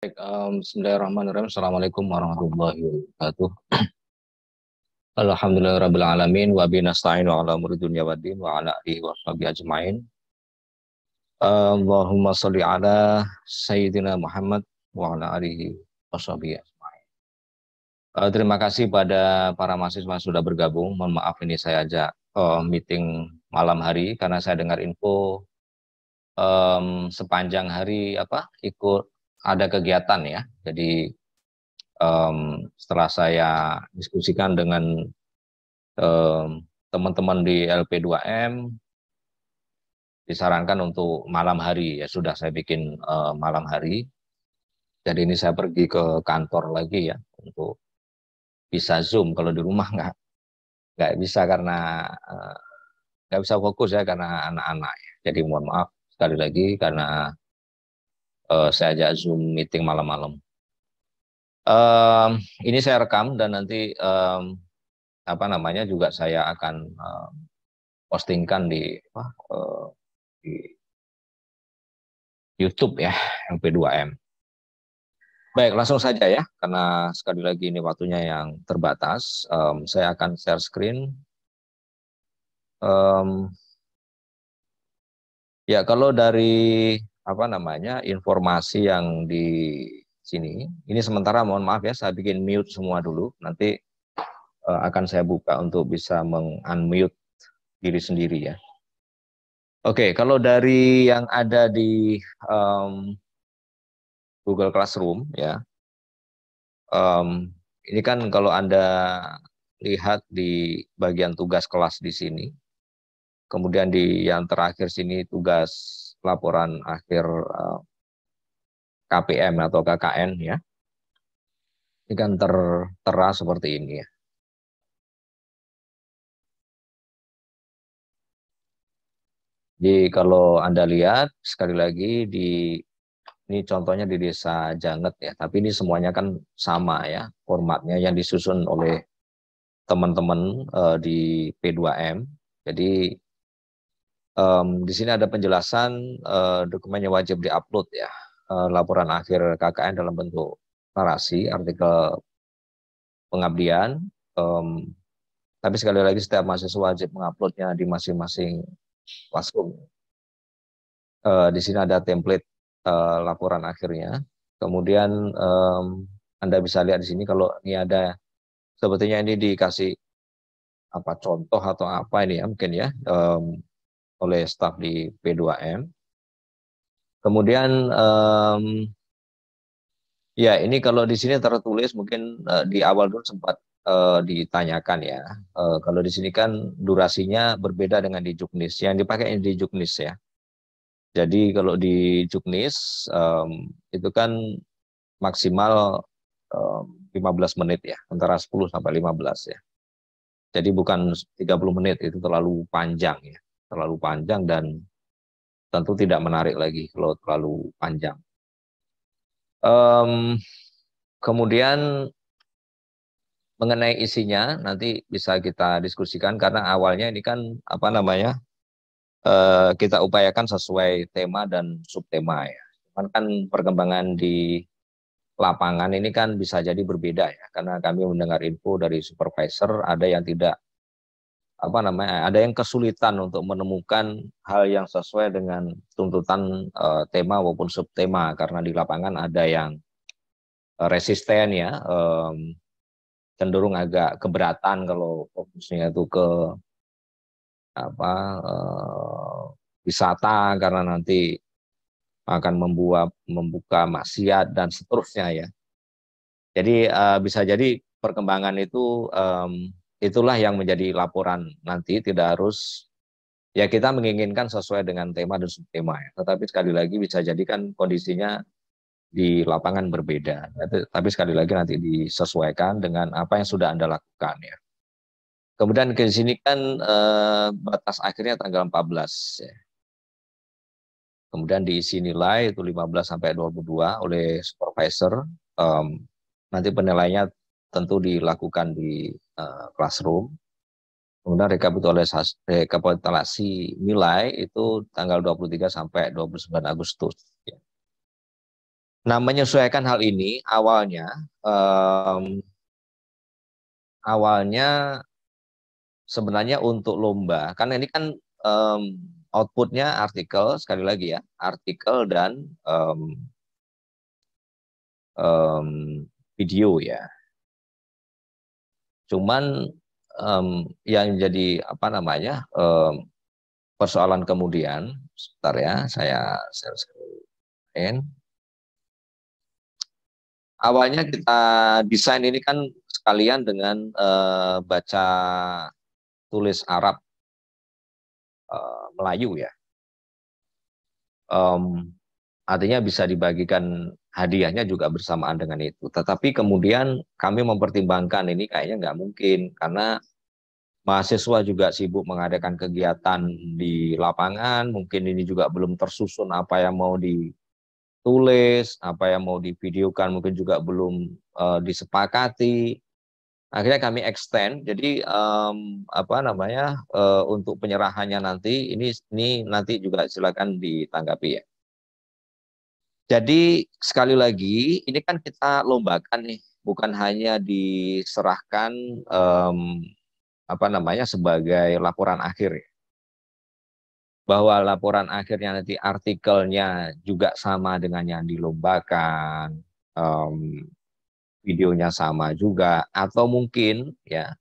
Bismillahirrahmanirrahim. Assalamualaikum warahmatullahi wabarakatuh. Alhamdulillahirabbil alamin wa bihi nasta'inu ala umuri dunya waddin wa ala alihi wa sahbihi ajmain. Allahumma shalli ala sayyidina Muhammad wa ala alihi wa sahbihi ajmain. Terima kasih pada para mahasiswa yang sudah bergabung. Mohon maaf ini saya ajak meeting malam hari karena saya dengar info sepanjang hari ikut ada kegiatan ya. Jadi setelah saya diskusikan dengan teman-teman di LP2M, disarankan untuk malam hari, ya sudah saya bikin malam hari. Jadi ini saya pergi ke kantor lagi ya untuk bisa Zoom. Kalau di rumah nggak bisa karena nggak bisa fokus ya karena anak-anak ya. Jadi mohon maaf sekali lagi karena saya ajak Zoom meeting malam-malam. Ini saya rekam dan nanti juga saya akan postingkan di YouTube ya, MP2M. Baik, langsung saja ya, karena sekali lagi ini waktunya yang terbatas. Saya akan share screen. Ya, kalau dari informasi yang di sini, ini sementara mohon maaf ya, saya bikin mute semua dulu. Nanti akan saya buka untuk bisa meng-unmute diri sendiri ya. Oke, kalau dari yang ada di Google Classroom ya, ini kan kalau Anda lihat di bagian tugas kelas di sini, kemudian di yang terakhir sini tugas laporan akhir KPM atau KKN ya, ini kan tertera seperti ini ya. Jadi kalau Anda lihat sekali lagi ini contohnya di Desa Janget ya, tapi ini semuanya kan sama ya formatnya yang disusun oleh teman-teman di P2M. Jadi di sini ada penjelasan dokumennya wajib diupload ya, laporan akhir KKN dalam bentuk narasi, artikel pengabdian. Tapi sekali lagi setiap mahasiswa wajib menguploadnya di masing-masing classroom. Di sini ada template laporan akhirnya. Kemudian Anda bisa lihat di sini kalau ini ada sebetulnya ini dikasih contoh atau apa ini ya mungkin ya oleh staf di P2M. Kemudian ya ini kalau di sini tertulis mungkin di awal dulu sempat ditanyakan ya. Kalau di sini kan durasinya berbeda dengan di Juknis. Yang dipakai di Juknis ya. Jadi kalau di Juknis itu kan maksimal 15 menit ya, antara 10 sampai 15 ya. Jadi bukan 30 menit, itu terlalu panjang ya. Terlalu panjang dan tentu tidak menarik lagi kalau terlalu panjang. Kemudian mengenai isinya nanti bisa kita diskusikan karena awalnya ini kan kita upayakan sesuai tema dan subtema ya. Cuman kan perkembangan di lapangan ini kan bisa jadi berbeda ya, karena kami mendengar info dari supervisor ada yang tidak ada yang kesulitan untuk menemukan hal yang sesuai dengan tuntutan tema maupun subtema karena di lapangan ada yang resisten ya, cenderung agak keberatan kalau fokusnya itu ke wisata karena nanti akan membuka maksiat dan seterusnya ya. Jadi bisa jadi perkembangan itu itulah yang menjadi laporan nanti, tidak harus ya kita menginginkan sesuai dengan tema dan subtema ya. Tetapi sekali lagi bisa jadi kan kondisinya di lapangan berbeda. Tapi sekali lagi nanti disesuaikan dengan apa yang sudah Anda lakukan ya. Kemudian ke sini kan batas akhirnya tanggal 14 ya. Kemudian diisi nilai itu 15 sampai 22 oleh supervisor. Nanti penilaiannya tentu dilakukan di classroom. Kemudian rekapitulasi nilai itu tanggal 23 sampai 29 Agustus. Ya. Nah, menyesuaikan hal ini awalnya sebenarnya untuk lomba, karena ini kan um, outputnya artikel, sekali lagi ya, artikel dan um, um, video ya. Cuman yang jadi apa namanya persoalan kemudian, sebentar ya, saya share screen. Awalnya kita desain ini kan sekalian dengan baca tulis Arab Melayu ya. Artinya bisa dibagikan hadiahnya juga bersamaan dengan itu. Tetapi kemudian kami mempertimbangkan ini kayaknya nggak mungkin karena mahasiswa juga sibuk mengadakan kegiatan di lapangan, mungkin ini juga belum tersusun apa yang mau ditulis, apa yang mau divideokan mungkin juga belum disepakati. Akhirnya kami extend, jadi apa namanya untuk penyerahannya nanti ini nanti juga silakan ditanggapi ya. Jadi sekali lagi ini kan kita lombakan nih, bukan hanya diserahkan apa namanya sebagai laporan akhir ya. Bahwa laporan akhirnya nanti artikelnya juga sama dengan yang dilombakan, videonya sama juga, atau mungkin ya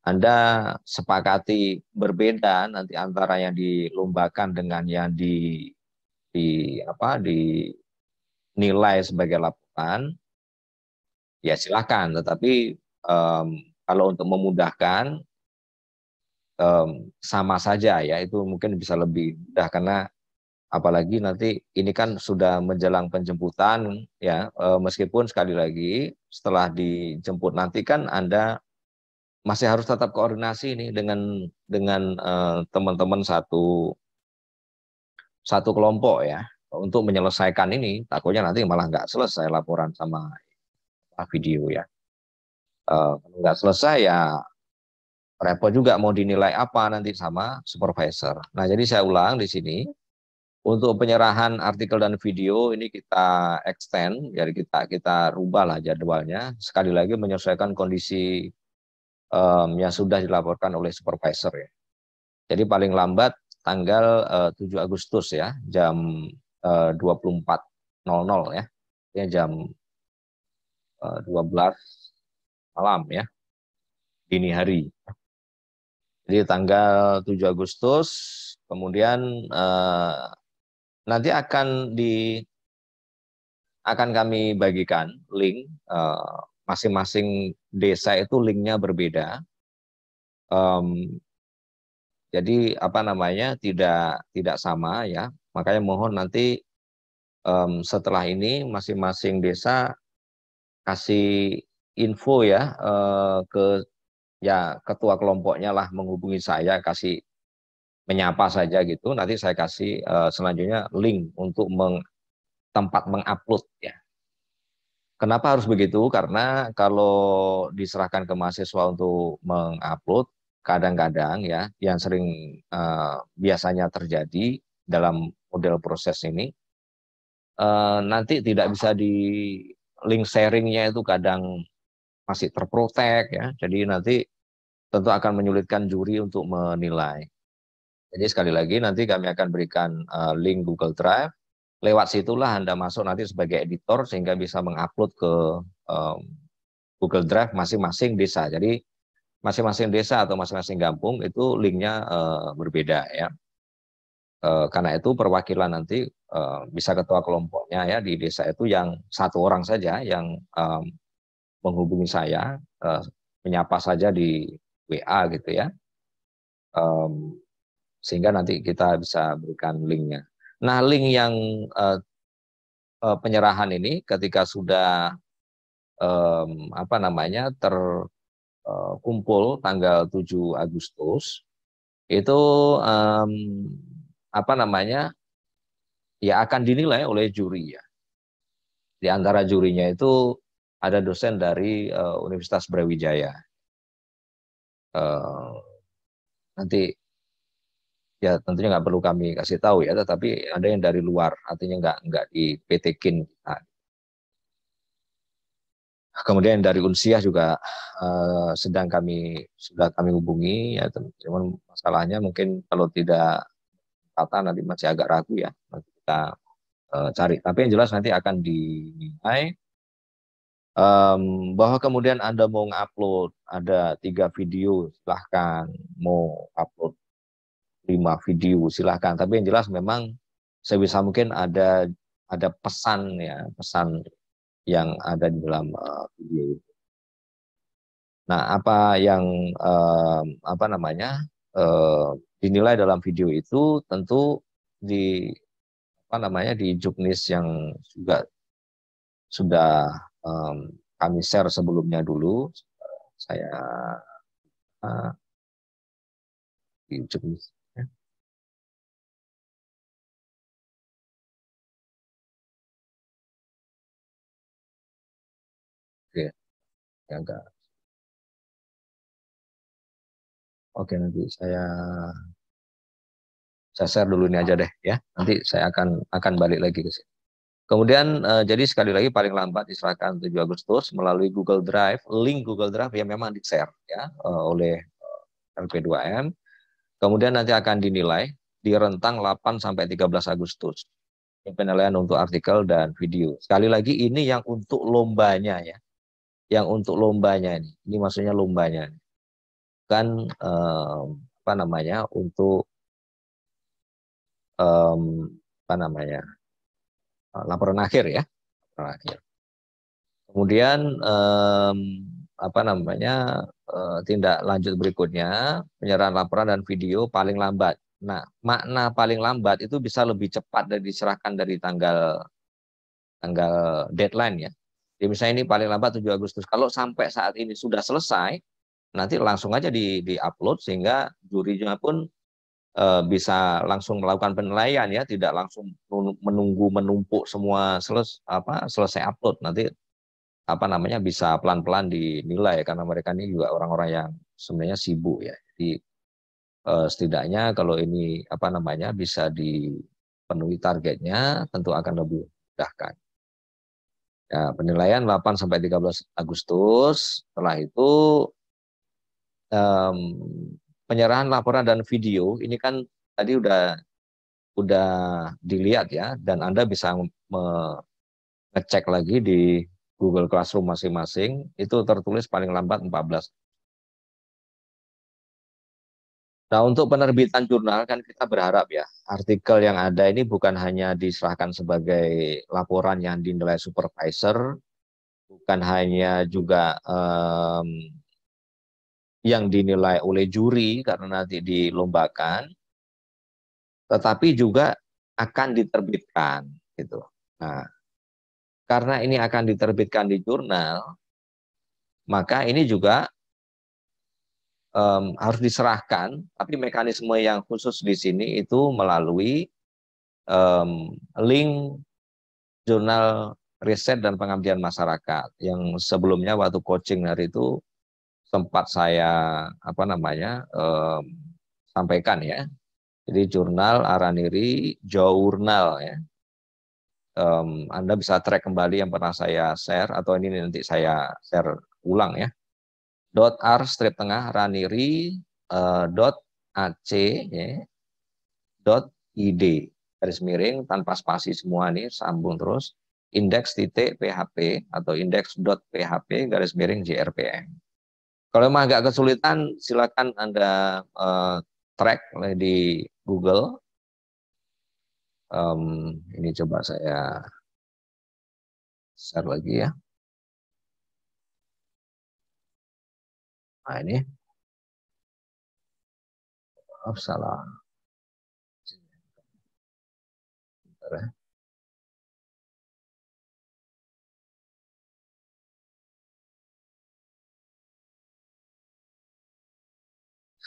Anda sepakati berbeda nanti antara yang dilombakan dengan yang dinilai sebagai laporan, ya silakan. Tetapi kalau untuk memudahkan sama saja ya, itu mungkin bisa lebih mudah karena apalagi nanti ini kan sudah menjelang penjemputan ya, meskipun sekali lagi setelah dijemput nanti kan Anda masih harus tetap koordinasi nih dengan teman-teman satu kelompok ya untuk menyelesaikan ini. Takutnya nanti malah nggak selesai laporan sama video ya. Kalau nggak selesai ya repot juga mau dinilai apa nanti sama supervisor. Nah, jadi saya ulang di sini untuk penyerahan artikel dan video ini kita extend, jadi kita rubahlah jadwalnya sekali lagi menyesuaikan kondisi yang sudah dilaporkan oleh supervisor ya. Jadi paling lambat tanggal 7 Agustus ya, jam 24.00 ya. Ya jam 12 malam ya, dini hari. Jadi tanggal 7 Agustus, kemudian nanti akan kami bagikan link masing-masing desa itu linknya berbeda. Jadi apa namanya tidak sama ya. Makanya mohon nanti setelah ini masing-masing desa kasih info ya ke ya ketua kelompoknya lah menghubungi saya, kasih menyapa saja gitu. Nanti saya kasih selanjutnya link untuk tempat mengupload ya. Kenapa harus begitu? Karena kalau diserahkan ke mahasiswa untuk mengupload, kadang-kadang ya, yang sering biasanya terjadi dalam model proses ini, nanti tidak bisa di link sharingnya itu kadang masih terprotek ya. Jadi nanti tentu akan menyulitkan juri untuk menilai. Jadi sekali lagi nanti kami akan berikan link Google Drive. Lewat situlah Anda masuk nanti sebagai editor sehingga bisa mengupload ke Google Drive masing-masing desa. Jadi masing-masing desa atau masing-masing kampung itu linknya berbeda ya. Karena itu perwakilan nanti bisa ketua kelompoknya ya di desa itu yang satu orang saja yang menghubungi saya, menyapa saja di WA gitu ya. Sehingga nanti kita bisa berikan linknya. Nah, link yang penyerahan ini ketika sudah apa namanya terkumpul tanggal 7 Agustus itu apa namanya ya akan dinilai oleh juri ya. Di antara jurinya itu ada dosen dari Universitas Brawijaya. Nanti ya tentunya nggak perlu kami kasih tahu ya, tetapi ada yang dari luar, artinya nggak di PT-kin. Nah, Kemudian dari Unsiah juga sudah kami hubungi ya, cuman masalahnya mungkin kalau tidak kata nanti masih agak ragu ya, nanti kita cari. Tapi yang jelas nanti akan dinilai bahwa kemudian Anda mau ngupload ada 3 video, silahkan. Mau upload 5 video, silahkan. Tapi yang jelas memang sebisa mungkin ada pesan ya, pesan yang ada di dalam video itu. Nah, apa yang apa namanya dinilai dalam video itu tentu di apa namanya di juknis yang juga sudah kami share sebelumnya dulu. Saya di juknis. Ya. Oke, ya enggak. Oke, nanti saya share dulu ini aja deh ya. Nanti saya akan balik lagi ke sini. Kemudian jadi sekali lagi paling lambat diserahkan 7 Agustus melalui Google Drive, link Google Drive yang memang di-share ya oleh LP2M. Kemudian nanti akan dinilai di rentang 8 sampai 13 Agustus. Ini penilaian untuk artikel dan video. Sekali lagi ini yang untuk lombanya ya. Yang untuk lombanya ini. Ini maksudnya lombanya. Kan apa namanya untuk apa namanya laporan akhir ya. Laporan akhir. Kemudian apa namanya tindak lanjut berikutnya penyerahan laporan dan video paling lambat. Nah, makna paling lambat itu bisa lebih cepat dari diserahkan dari tanggal deadline ya. Jadi misalnya ini paling lambat 7 Agustus. Kalau sampai saat ini sudah selesai, nanti langsung aja di-upload sehingga jurinya pun bisa langsung melakukan penilaian ya, tidak langsung menunggu menumpuk semua selesai upload. Nanti apa namanya bisa pelan-pelan dinilai karena mereka ini juga orang-orang yang sebenarnya sibuk ya. Jadi setidaknya kalau ini apa namanya bisa dipenuhi targetnya tentu akan lebih mudahkan. Ya, penilaian 8 sampai 13 Agustus. Setelah itu um, penyerahan laporan dan video ini kan tadi udah dilihat ya dan Anda bisa ngecek lagi di Google Classroom masing-masing itu tertulis paling lambat 14. Nah, untuk penerbitan jurnal kan kita berharap ya, artikel yang ada ini bukan hanya diserahkan sebagai laporan yang dinilai supervisor, bukan hanya juga yang dinilai oleh juri karena nanti dilombakan, tetapi juga akan diterbitkan gitu. Nah, karena ini akan diterbitkan di jurnal, maka ini juga harus diserahkan, tapi mekanisme yang khusus di sini itu melalui link jurnal riset dan pengabdian masyarakat yang sebelumnya waktu coaching hari itu sempat saya apa namanya sampaikan ya. Jadi jurnal Araniri Journal ya. Anda bisa track kembali yang pernah saya share atau ini nanti saya share ulang ya. .r strip tengah raniri .ac ya, .id garis miring tanpa spasi semua nih sambung terus indeks titik php atau indeks.php garis miring jrpm. Kalau emang agak kesulitan silakan Anda track di Google. Ini coba saya share lagi ya. Nah ini, oh, salah. Bentar ya.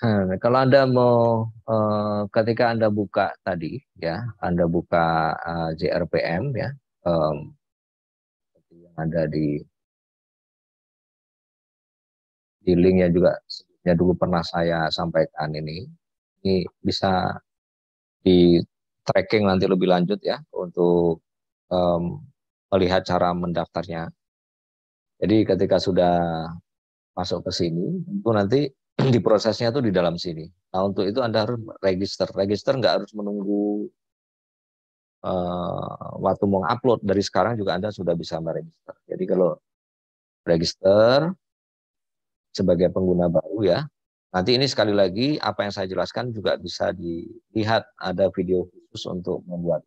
Nah, kalau Anda mau ketika Anda buka tadi ya, Anda buka JRPM ya, yang ada di link yang juga sebelumnya dulu pernah saya sampaikan ini bisa di tracking nanti lebih lanjut ya untuk melihat cara mendaftarnya. Jadi ketika sudah masuk ke sini, itu nanti diprosesnya tuh di dalam sini. Nah untuk itu Anda harus register. Register nggak harus menunggu waktu mau upload. Dari sekarang juga Anda sudah bisa meregister. Jadi kalau register sebagai pengguna baru ya, nanti ini sekali lagi apa yang saya jelaskan juga bisa dilihat, ada video khusus untuk membuat.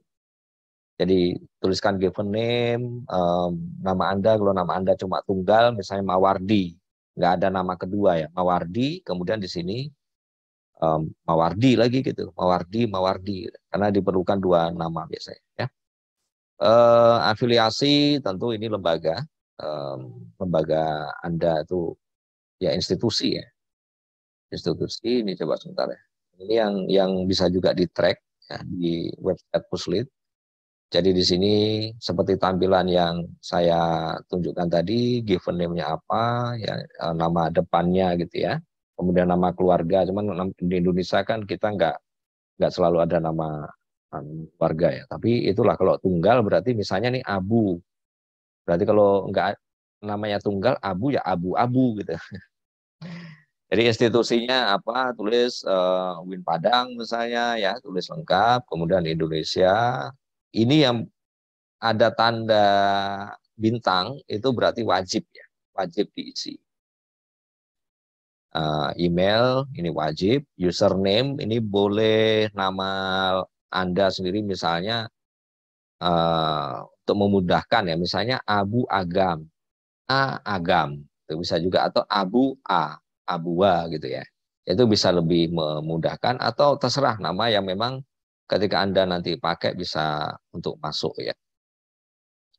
Jadi tuliskan given name, nama Anda, kalau nama Anda cuma tunggal, misalnya Mawardi, nggak ada nama kedua ya, Mawardi, kemudian di sini Mawardi lagi gitu, Mawardi, karena diperlukan dua nama biasanya. Ya. Afiliasi tentu ini lembaga, lembaga Anda itu ya institusi ya, institusi ini coba sebentar ya. Ini yang bisa juga di track ya, di website Puslit. Jadi di sini seperti tampilan yang saya tunjukkan tadi, given name-nya apa, ya nama depannya gitu ya. Kemudian nama keluarga, cuman di Indonesia kan kita nggak selalu ada nama keluarga ya. Tapi itulah kalau tunggal berarti misalnya nih Abu. Berarti kalau nggak namanya tunggal Abu ya abu-abu gitu. Jadi institusinya apa? Tulis Win Padang misalnya ya, tulis lengkap. Kemudian Indonesia. Ini yang ada tanda bintang itu berarti wajib ya, wajib diisi. Email ini wajib, username ini boleh nama Anda sendiri misalnya untuk memudahkan ya, misalnya Abu Agam, A Agam, itu bisa juga, atau Abu A, Abua gitu ya. Itu bisa lebih memudahkan atau terserah nama yang memang ketika Anda nanti pakai bisa untuk masuk ya.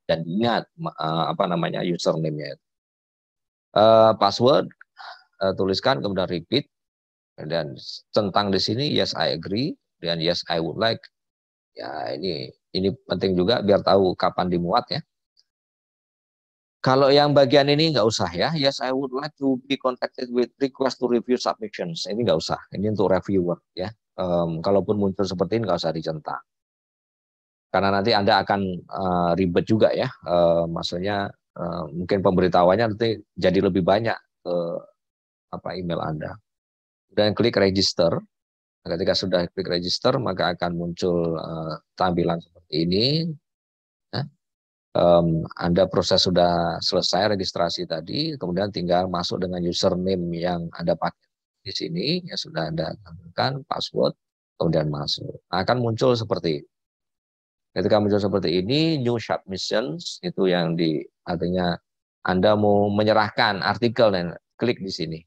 Dan ingat apa namanya username-nya. Password tuliskan kemudian repeat dan centang di sini yes I agree dan yes I would like. Ya ini penting juga biar tahu kapan dimuat ya. Kalau yang bagian ini nggak usah ya. Yes I would like to be contacted with request to review submissions. Ini nggak usah. Ini untuk reviewer ya. Kalaupun muncul seperti ini nggak usah dicentang. Karena nanti Anda akan ribet juga ya. Maksudnya mungkin pemberitahuannya nanti jadi lebih banyak apa email Anda. Dan klik register. Ketika sudah klik register, maka akan muncul tampilan seperti ini. Ya. Anda proses sudah selesai registrasi tadi, kemudian tinggal masuk dengan username yang Anda pakai di sini, ya sudah Anda tambahkan password, kemudian masuk. Akan muncul seperti ini. Ketika muncul seperti ini, new submissions, itu yang artinya Anda mau menyerahkan artikel, dan klik di sini.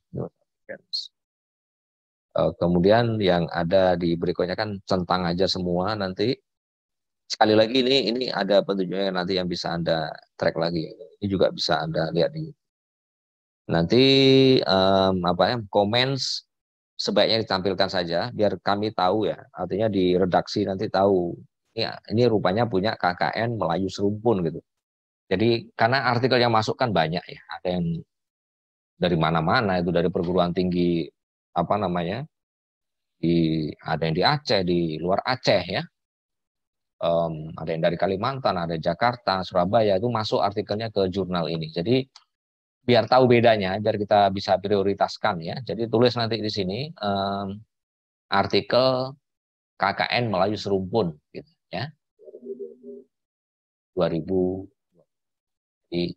Kemudian yang ada di berikutnya kan centang aja semua nanti. Sekali lagi ini ada petunjuknya nanti yang bisa Anda track lagi. Ini juga bisa Anda lihat di nanti apa ya, comments sebaiknya ditampilkan saja biar kami tahu ya. Artinya di redaksi nanti tahu. Ini rupanya punya KKN Melayu Serumpun gitu. Jadi karena artikel yang masuk kan banyak ya. Ada yang dari mana-mana, itu dari perguruan tinggi apa namanya? Ada yang di Aceh, di luar Aceh ya. Ada yang dari Kalimantan, ada Jakarta, Surabaya, itu masuk artikelnya ke jurnal ini. Jadi biar tahu bedanya, biar kita bisa prioritaskan ya. Jadi tulis nanti di sini artikel KKN Melayu Serumpun gitu ya. 2000. Jadi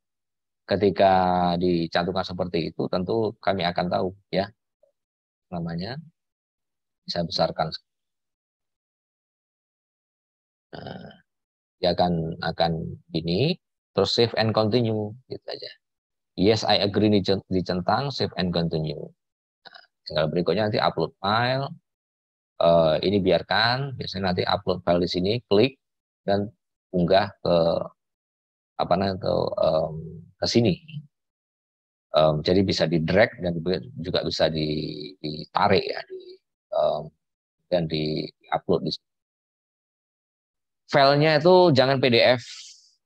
ketika dicantumkan seperti itu tentu kami akan tahu ya namanya, bisa besarkan. Nah, dia akan ini terus save and continue gitu aja. Yes, I agree dicentang, save and continue. Nah, tinggal berikutnya nanti upload file. Ini biarkan, biasanya nanti upload file di sini, klik dan unggah ke apa namanya ke sini. Jadi bisa di drag dan juga bisa ditarik ya, dan di upload di sini. Filenya itu jangan PDF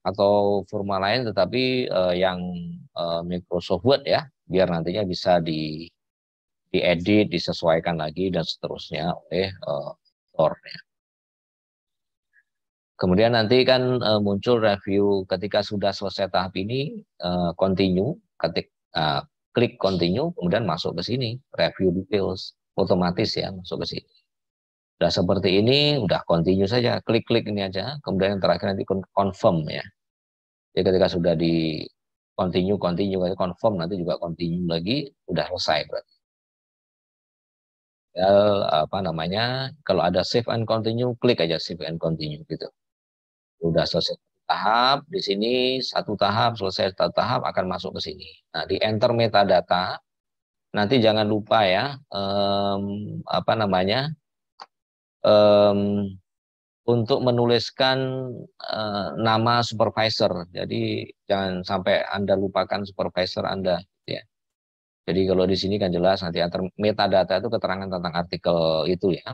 atau format lain, tetapi yang Microsoft Word ya, biar nantinya bisa diedit, disesuaikan lagi dan seterusnya oleh editor. Kemudian nanti kan muncul review ketika sudah selesai tahap ini, continue, klik continue, kemudian masuk ke sini, review details, otomatis ya masuk ke sini. Udah seperti ini, udah continue saja, klik-klik ini aja, kemudian yang terakhir nanti confirm ya. Jadi ketika sudah di continue, confirm, nanti juga continue lagi, udah selesai berarti. Ya, apa namanya, kalau ada save and continue, klik aja save and continue gitu. Udah selesai tahap, di sini satu tahap, selesai satu tahap, akan masuk ke sini. Nah, di enter metadata, nanti jangan lupa ya, apa namanya, untuk menuliskan nama supervisor. Jadi jangan sampai Anda lupakan supervisor Anda. Ya. Jadi kalau di sini kan jelas nanti metadata itu keterangan tentang artikel itu ya.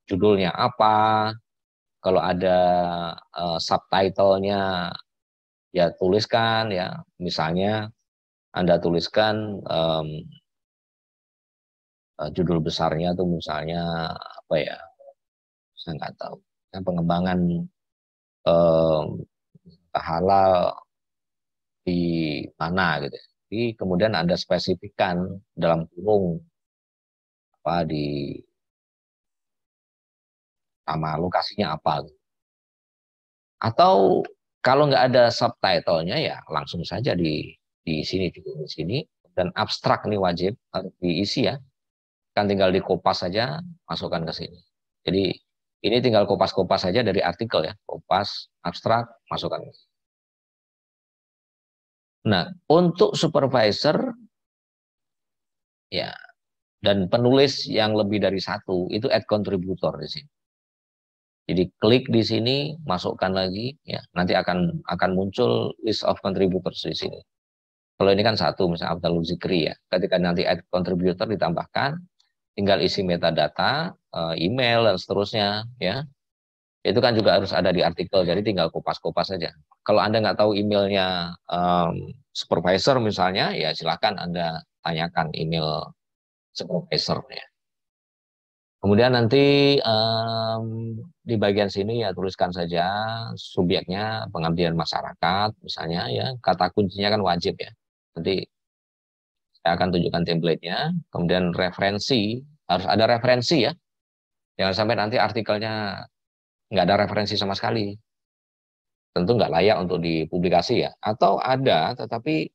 Judulnya apa, kalau ada subtitlenya ya tuliskan ya. Misalnya Anda tuliskan judul besarnya tuh misalnya apa ya, saya nggak tahu. Pengembangan halal di mana gitu. Jadi kemudian Anda spesifikkan dalam kurung apa di sama lokasinya apa. Atau kalau nggak ada subtitlenya ya langsung saja di sini di sini, dan abstrak ini wajib harus diisi ya. Kan tinggal dikopas saja, masukkan ke sini. Jadi ini tinggal kopas-kopas saja dari artikel ya, kopas abstrak masukkan ke sini. Nah, untuk supervisor ya dan penulis yang lebih dari satu itu add contributor di sini. Jadi klik di sini, masukkan lagi ya. Nanti akan muncul list of contributors di sini. Kalau ini kan satu misalnya Abdul Zikri ya. Ketika nanti add contributor ditambahkan, tinggal isi metadata, email dan seterusnya ya. Itu kan juga harus ada di artikel, jadi tinggal kopas-kopas saja. Kalau Anda nggak tahu emailnya supervisor misalnya, ya silakan Anda tanyakan email supervisor ya. Kemudian nanti di bagian sini ya tuliskan saja subjeknya pengabdian masyarakat misalnya ya, kata kuncinya kan wajib ya. Nanti saya akan tunjukkan template-nya, kemudian referensi, harus ada referensi ya. Jangan sampai nanti artikelnya nggak ada referensi sama sekali. Tentu nggak layak untuk dipublikasi ya. Atau ada, tetapi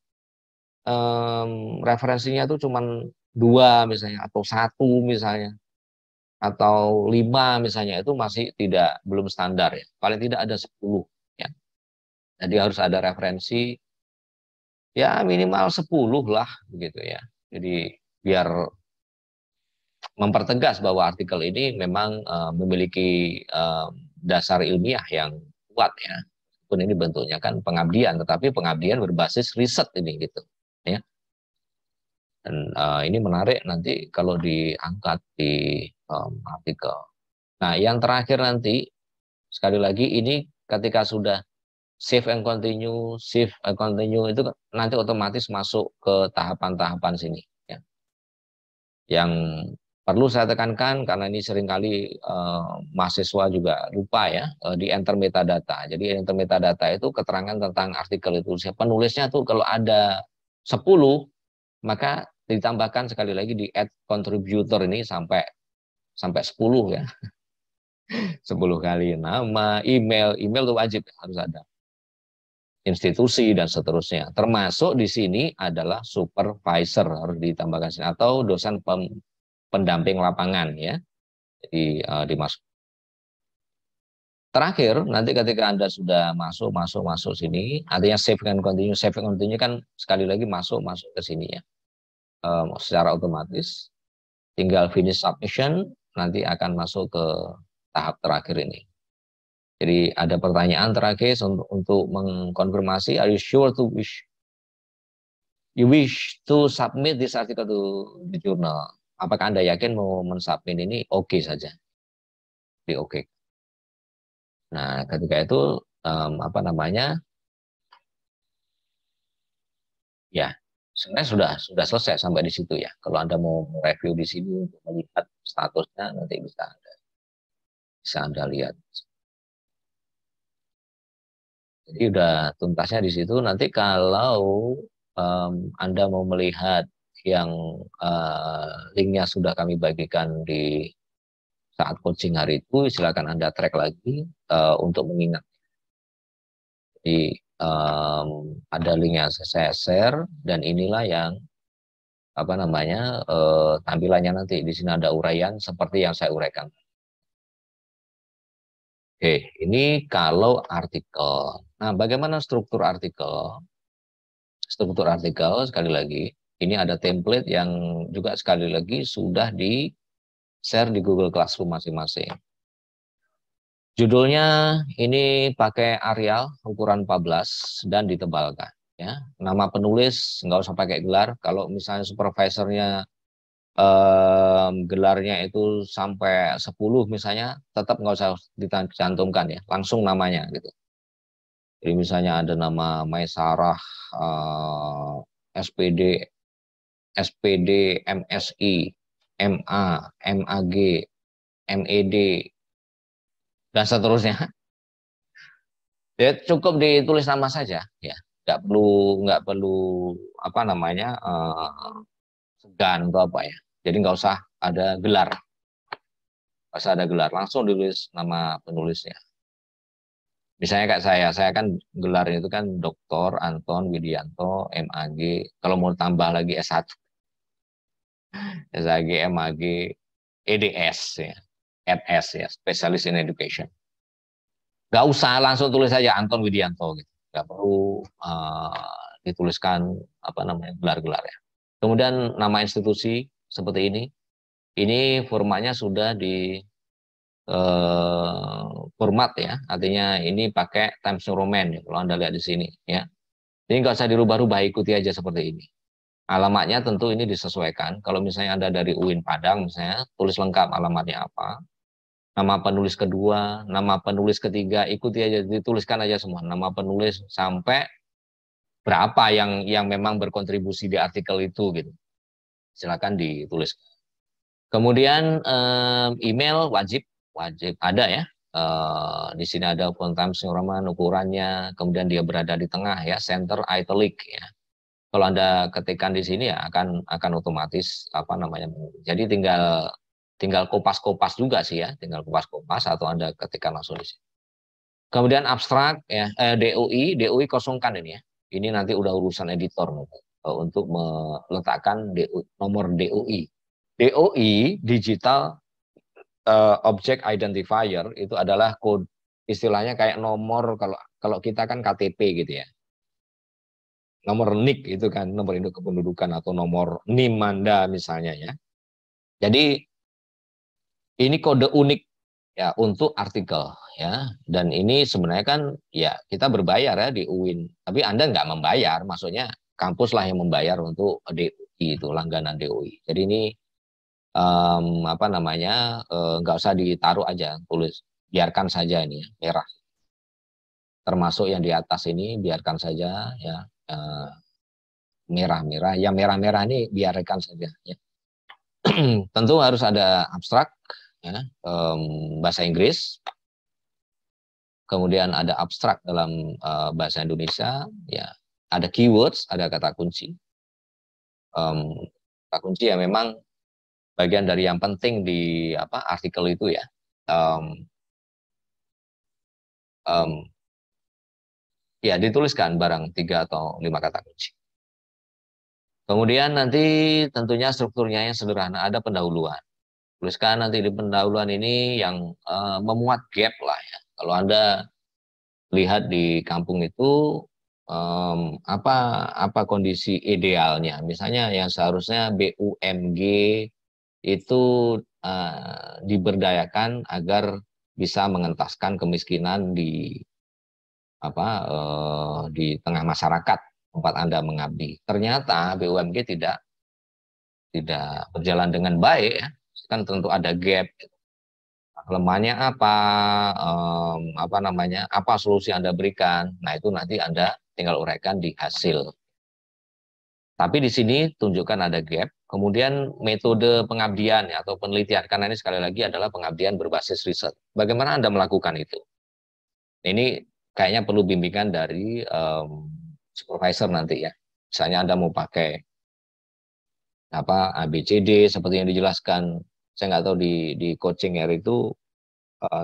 referensinya itu cuma 2 misalnya, atau 1 misalnya, atau 5 misalnya, itu masih belum standar ya. Paling tidak ada 10 ya. Jadi harus ada referensi ya minimal 10 lah begitu ya. Jadi biar mempertegas bahwa artikel ini memang memiliki dasar ilmiah yang kuat ya. Pun ini bentuknya kan pengabdian, tetapi pengabdian berbasis riset ini gitu ya. Dan ini menarik nanti kalau diangkat di artikel. Nah, yang terakhir nanti sekali lagi ini ketika sudah save and continue itu nanti otomatis masuk ke tahapan-tahapan sini ya. Yang perlu saya tekankan karena ini seringkali mahasiswa juga lupa ya, di enter metadata. Jadi enter metadata itu keterangan tentang artikel itu. Penulisnya tuh kalau ada 10 maka ditambahkan sekali lagi di add contributor ini sampai 10 ya. 10 kali nama, email itu wajib harus ada. Institusi dan seterusnya. Termasuk di sini adalah supervisor harus ditambahkan sini, atau dosen pendamping lapangan ya. Jadi dimasuk. Terakhir nanti ketika Anda sudah masuk sini, artinya save and continue. Save and continue kan sekali lagi masuk ke sini ya. Secara otomatis tinggal finish submission, nanti akan masuk ke tahap terakhir ini. Jadi ada pertanyaan terakhir untuk mengkonfirmasi, are you sure you wish to submit this article to the journal? Apakah Anda yakin mau mensubmit ini? Oke saja. Di oke. Nah, ketika itu apa namanya? Ya, sebenarnya sudah selesai sampai di situ ya. Kalau Anda mau review di sini untuk melihat statusnya, nanti bisa Anda lihat. Jadi udah tuntasnya di situ. Nanti kalau Anda mau melihat yang linknya sudah kami bagikan di saat coaching hari itu, silakan Anda track lagi untuk mengingat. Jadi ada link yang saya share dan inilah yang apa namanya tampilannya nanti. Di sini ada uraian seperti yang saya uraikan. Oke, ini kalau artikel. Nah, bagaimana struktur artikel? Struktur artikel sekali lagi, ini ada template yang juga sekali lagi sudah di share di Google Classroom masing-masing. Judulnya ini pakai Arial ukuran 14 dan ditebalkan. Ya, nama penulis nggak usah pakai gelar. Kalau misalnya supervisornya gelarnya itu sampai 10 misalnya, tetap nggak usah dicantumkan ya, langsung namanya gitu. Jadi misalnya ada nama Maisarah SPD, SPD, MSI, MA, MAG, MED, dan seterusnya. Ya cukup ditulis nama saja, ya. Nggak perlu apa namanya segan atau apa ya. Jadi nggak usah ada gelar, nggak usah ada gelar, langsung ditulis nama penulisnya. Misalnya kayak saya kan gelarnya itu kan Dr. Anton Widianto, MAG. Kalau mau tambah lagi S1, SAG, MAG, EDS ya, NS ya, Specialist in Education. Gak usah langsung tulis saja Anton Widianto gitu. Gak perlu dituliskan apa namanya gelar-gelar ya. Kemudian nama institusi seperti ini. Ini formatnya sudah di format ya, artinya ini pakai Times New Roman ya, kalau Anda lihat di sini ya. Ini nggak usah dirubah-rubah, ikuti aja seperti ini. Alamatnya tentu ini disesuaikan. Kalau misalnya Anda dari UIN Padang misalnya, tulis lengkap alamatnya apa. Nama penulis kedua, nama penulis ketiga, ikuti aja, dituliskan aja semua. Nama penulis sampai berapa yang memang berkontribusi di artikel itu gitu. Silakan ditulis. Kemudian email wajib ada ya. Di sini ada font Times New Roman ukurannya, kemudian dia berada di tengah ya, center italic ya. Kalau Anda ketikkan di sini ya akan otomatis apa namanya. Jadi tinggal kopas-kopas juga sih ya, tinggal kopas-kopas atau Anda ketikkan langsung di sini. Kemudian abstrak ya, DOI kosongkan ini ya. Ini nanti udah urusan editor untuk meletakkan nomor DOI. DOI digital object identifier itu adalah kode, istilahnya kayak nomor kalau kita kan KTP gitu ya. Nomor NIK itu kan nomor induk kependudukan atau nomor NIM Anda misalnya ya. Jadi ini kode unik ya untuk artikel ya. Dan ini sebenarnya kan ya kita berbayar ya di UIN. Tapi Anda nggak membayar, maksudnya kampus lah yang membayar untuk DOI itu langganan DOI. Jadi ini apa namanya nggak usah ditaruh aja, tulis biarkan saja ini ya, merah. Termasuk yang di atas ini biarkan saja ya merah-merah. Yang merah-merah ini biarkan saja ya. Tentu harus ada abstrak ya, bahasa Inggris. Kemudian ada abstrak dalam bahasa Indonesia ya. Ada keywords, ada kata kunci. Kata kunci ya memang bagian dari yang penting di apa artikel itu ya. Ya dituliskan barang 3 atau 5 kata kunci. Kemudian nanti tentunya strukturnya yang sederhana, ada pendahuluan. Tuliskan nanti di pendahuluan ini yang memuat gap lah ya. Kalau Anda lihat di kampung itu apa kondisi idealnya. Misalnya yang seharusnya BUMG itu diberdayakan agar bisa mengentaskan kemiskinan di di tengah masyarakat tempat Anda mengabdi. Ternyata BUMG tidak berjalan dengan baik ya. Kan tentu ada gap. Lemahnya apa namanya, apa solusi Anda berikan. Nah itu nanti Anda tinggal uraikan di hasil. Tapi di sini tunjukkan ada gap. Kemudian metode pengabdian ya, atau penelitian. Karena ini sekali lagi adalah pengabdian berbasis riset. Bagaimana Anda melakukan itu? Ini kayaknya perlu bimbingan dari supervisor nanti ya. Misalnya Anda mau pakai apa ABCD seperti yang dijelaskan. Saya nggak tahu di coaching air itu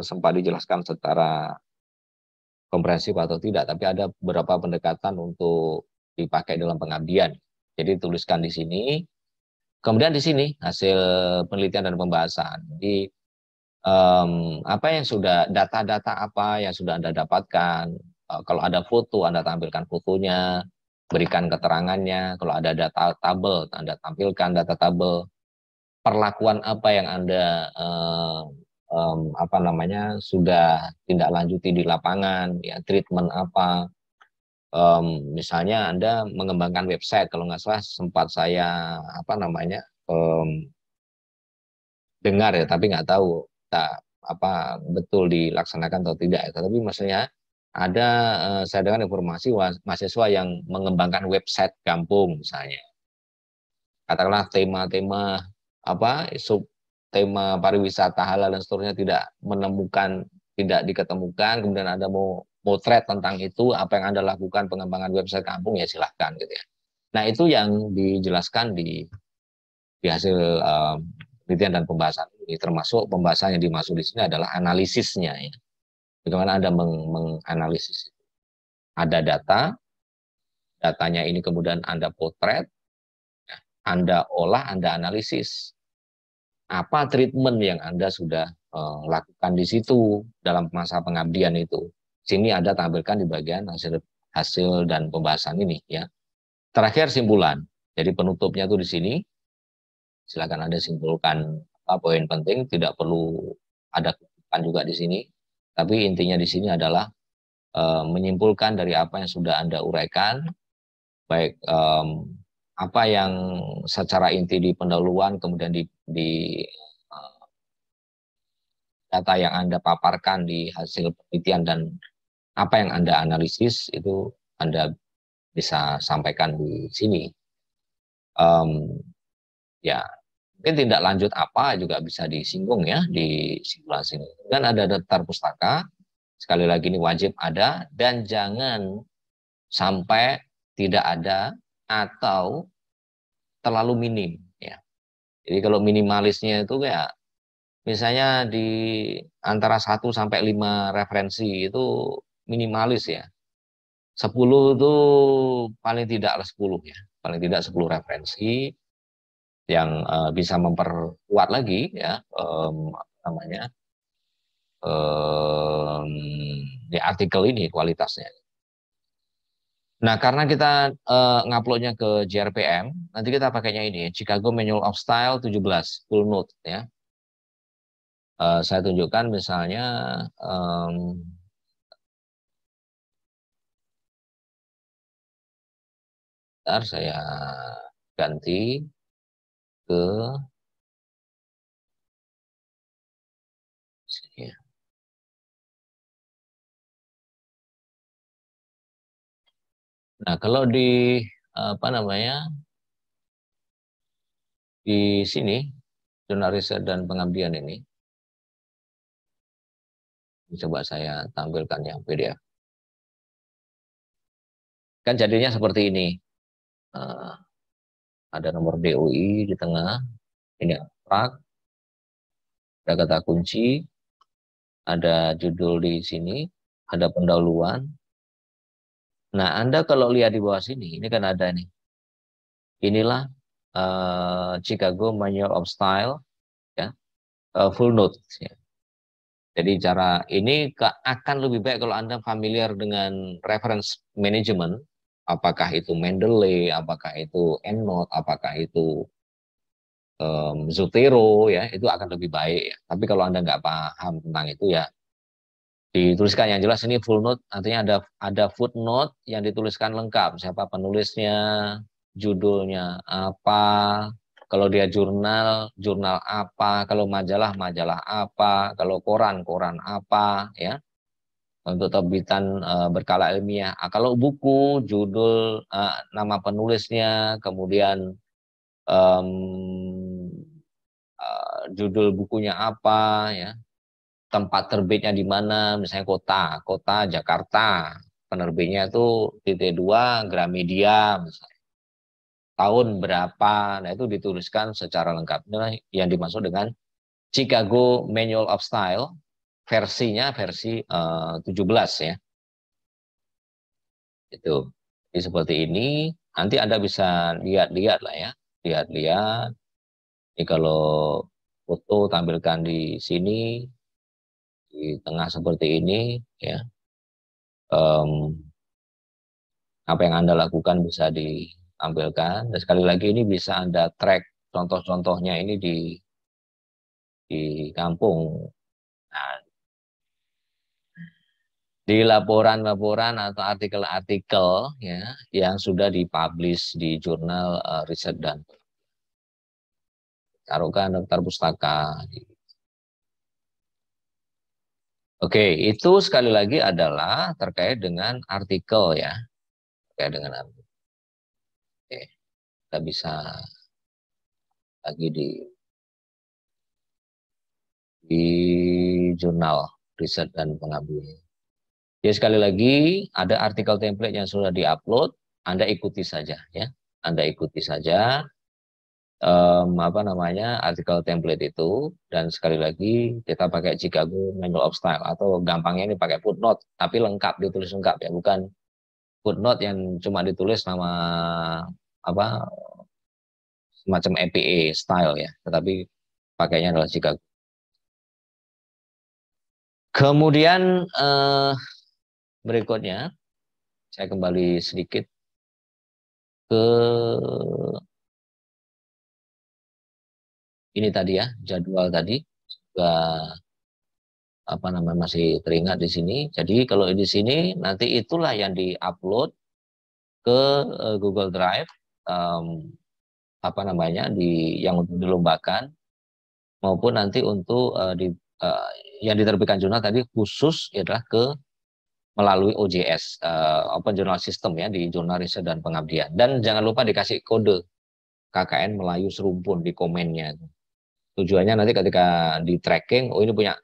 sempat dijelaskan secara komprehensif atau tidak, tapi ada beberapa pendekatan untuk dipakai dalam pengabdian. Jadi tuliskan di sini, kemudian di sini hasil penelitian dan pembahasan. Jadi apa yang sudah data-data apa yang sudah Anda dapatkan. Kalau ada foto, Anda tampilkan fotonya, berikan keterangannya. Kalau ada data tabel, Anda tampilkan data tabel. Perlakuan apa yang Anda apa namanya sudah tindak lanjuti di lapangan, ya treatment apa. Misalnya Anda mengembangkan website, kalau nggak salah sempat saya apa namanya dengar ya, tapi nggak tahu tak apa betul dilaksanakan atau tidak. Tapi maksudnya ada saya dengar informasi mahasiswa yang mengembangkan website kampung misalnya. Katakanlah tema-tema apa sub tema pariwisata halal dan seterusnya tidak menemukan, tidak diketemukan, kemudian Anda mau thread tentang itu, apa yang Anda lakukan pengembangan website kampung ya silahkan gitu ya. Nah itu yang dijelaskan di hasil penelitian dan pembahasan ini, termasuk pembahasan yang dimaksud di sini adalah analisisnya ya. Bagaimana Anda menganalisis. Ada data, datanya ini kemudian Anda potret, Anda olah, Anda analisis. Apa treatment yang Anda sudah lakukan di situ dalam masa pengabdian itu. Sini ada tampilkan di bagian hasil dan pembahasan ini ya. Terakhir simpulan. Jadi penutupnya itu di sini. Silakan Anda simpulkan apa poin penting, tidak perlu ada kutipan juga di sini. Tapi intinya di sini adalah menyimpulkan dari apa yang sudah Anda uraikan, baik apa yang secara inti di pendahuluan, kemudian di data yang Anda paparkan di hasil penelitian dan apa yang Anda analisis itu Anda bisa sampaikan di sini. Ya, mungkin tindak lanjut apa juga bisa disinggung ya di simulasi ini. Dan ada daftar pustaka, sekali lagi ini wajib ada, dan jangan sampai tidak ada atau terlalu minim. Ya. Jadi kalau minimalisnya itu ya, misalnya di antara 1 sampai 5 referensi itu minimalis ya. 10 itu paling tidak 10 ya. Paling tidak 10 referensi yang bisa memperkuat lagi ya namanya di artikel ini kualitasnya. Nah, karena kita nguploadnya ke JRPM, nanti kita pakainya ini Chicago Manual of Style 17 full note ya. Saya tunjukkan misalnya bentar saya ganti ke sini ya. Nah, kalau di apa namanya di sini jurnal riset dan pengabdian ini, coba saya tampilkan yang PDF. Kan jadinya seperti ini. Ada nomor DOI di tengah, ini abstrak, ada kata kunci, ada judul di sini, ada pendahuluan. Nah, Anda kalau lihat di bawah sini, ini kan ada nih. Inilah Chicago Manual of Style, ya, full note. Ya. Jadi cara ini akan lebih baik kalau Anda familiar dengan reference management, apakah itu Mendeley, apakah itu EndNote, apakah itu Zotero, ya itu akan lebih baik. Ya. Tapi kalau Anda nggak paham tentang itu ya dituliskan yang jelas ini full note, artinya ada footnote yang dituliskan lengkap, siapa penulisnya, judulnya apa, kalau dia jurnal, jurnal apa, kalau majalah, majalah apa, kalau koran, koran apa, ya. Untuk terbitan berkala ilmiah. Kalau buku, judul, nama penulisnya, kemudian judul bukunya apa, ya. tempat terbitnya di mana, misalnya kota Jakarta, penerbitnya itu TT2 Gramedia, misalnya. Tahun berapa, nah itu dituliskan secara lengkap. Inilah yang dimaksud dengan Chicago Manual of Style, versinya versi 17 ya. Itu. Jadi seperti ini, nanti Anda bisa lihat-lihat lah ya. Lihat-lihat. Ini kalau foto tampilkan di sini, di tengah seperti ini, ya. Apa yang Anda lakukan bisa ditampilkan. Dan sekali lagi ini bisa Anda track contoh-contohnya ini di kampung. Nah, di laporan-laporan atau artikel-artikel ya yang sudah dipublish di jurnal riset dan taruhkan daftar pustaka. Oke, itu sekali lagi adalah terkait dengan artikel ya, terkait dengan artikel. Oke, kita bisa lagi di jurnal riset dan pengabdian. Jadi sekali lagi ada artikel template yang sudah diupload, Anda ikuti saja ya, Anda ikuti saja artikel template itu, dan sekali lagi kita pakai Chicago Manual of Style atau gampangnya ini pakai footnote, tapi lengkap, ditulis lengkap ya, bukan footnote yang cuma ditulis nama semacam EPA style ya, tetapi pakainya adalah Chicago. Kemudian berikutnya saya kembali sedikit ke ini tadi ya, jadwal tadi juga masih teringat di sini. Jadi kalau di sini nanti itulah yang diupload ke Google Drive yang untuk dilombakan maupun nanti untuk yang diterbitkan jurnal tadi khusus adalah melalui OJS Open Journal System ya di jurnal riset dan pengabdian. Dan jangan lupa dikasih kode KKN Melayu Serumpun di komennya. Tujuannya nanti ketika di tracking, oh ini punya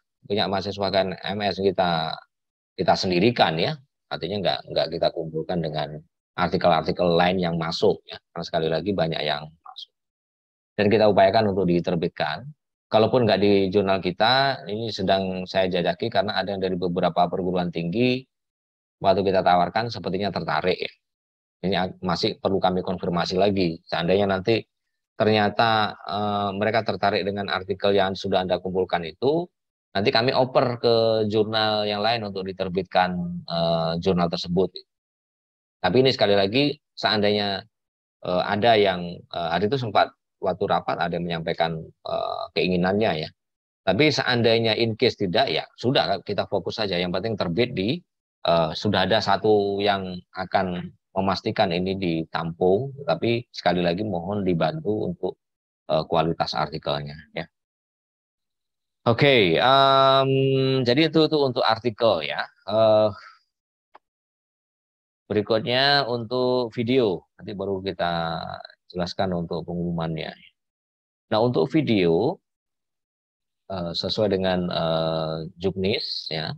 mahasiswa kan MS kita sendirikan ya, artinya nggak kita kumpulkan dengan artikel-artikel lain yang masuk ya, karena sekali lagi banyak yang masuk. Dan kita upayakan untuk diterbitkan. Kalaupun nggak di jurnal kita, ini sedang saya jajaki karena ada yang dari beberapa perguruan tinggi waktu kita tawarkan sepertinya tertarik ya. Ini masih perlu kami konfirmasi lagi. Seandainya nanti ternyata mereka tertarik dengan artikel yang sudah Anda kumpulkan itu, nanti kami oper ke jurnal yang lain untuk diterbitkan jurnal tersebut. Tapi ini sekali lagi, seandainya ada yang hari itu sempat waktu rapat ada yang menyampaikan keinginannya ya. Tapi seandainya in case tidak, ya sudah kita fokus saja. Yang penting terbit sudah ada satu yang akan memastikan ini ditampung, tapi sekali lagi mohon dibantu untuk kualitas artikelnya ya. Oke, jadi itu untuk artikel ya. Berikutnya untuk video, nanti baru kita jelaskan untuk pengumumannya. Nah untuk video sesuai dengan Juknis ya,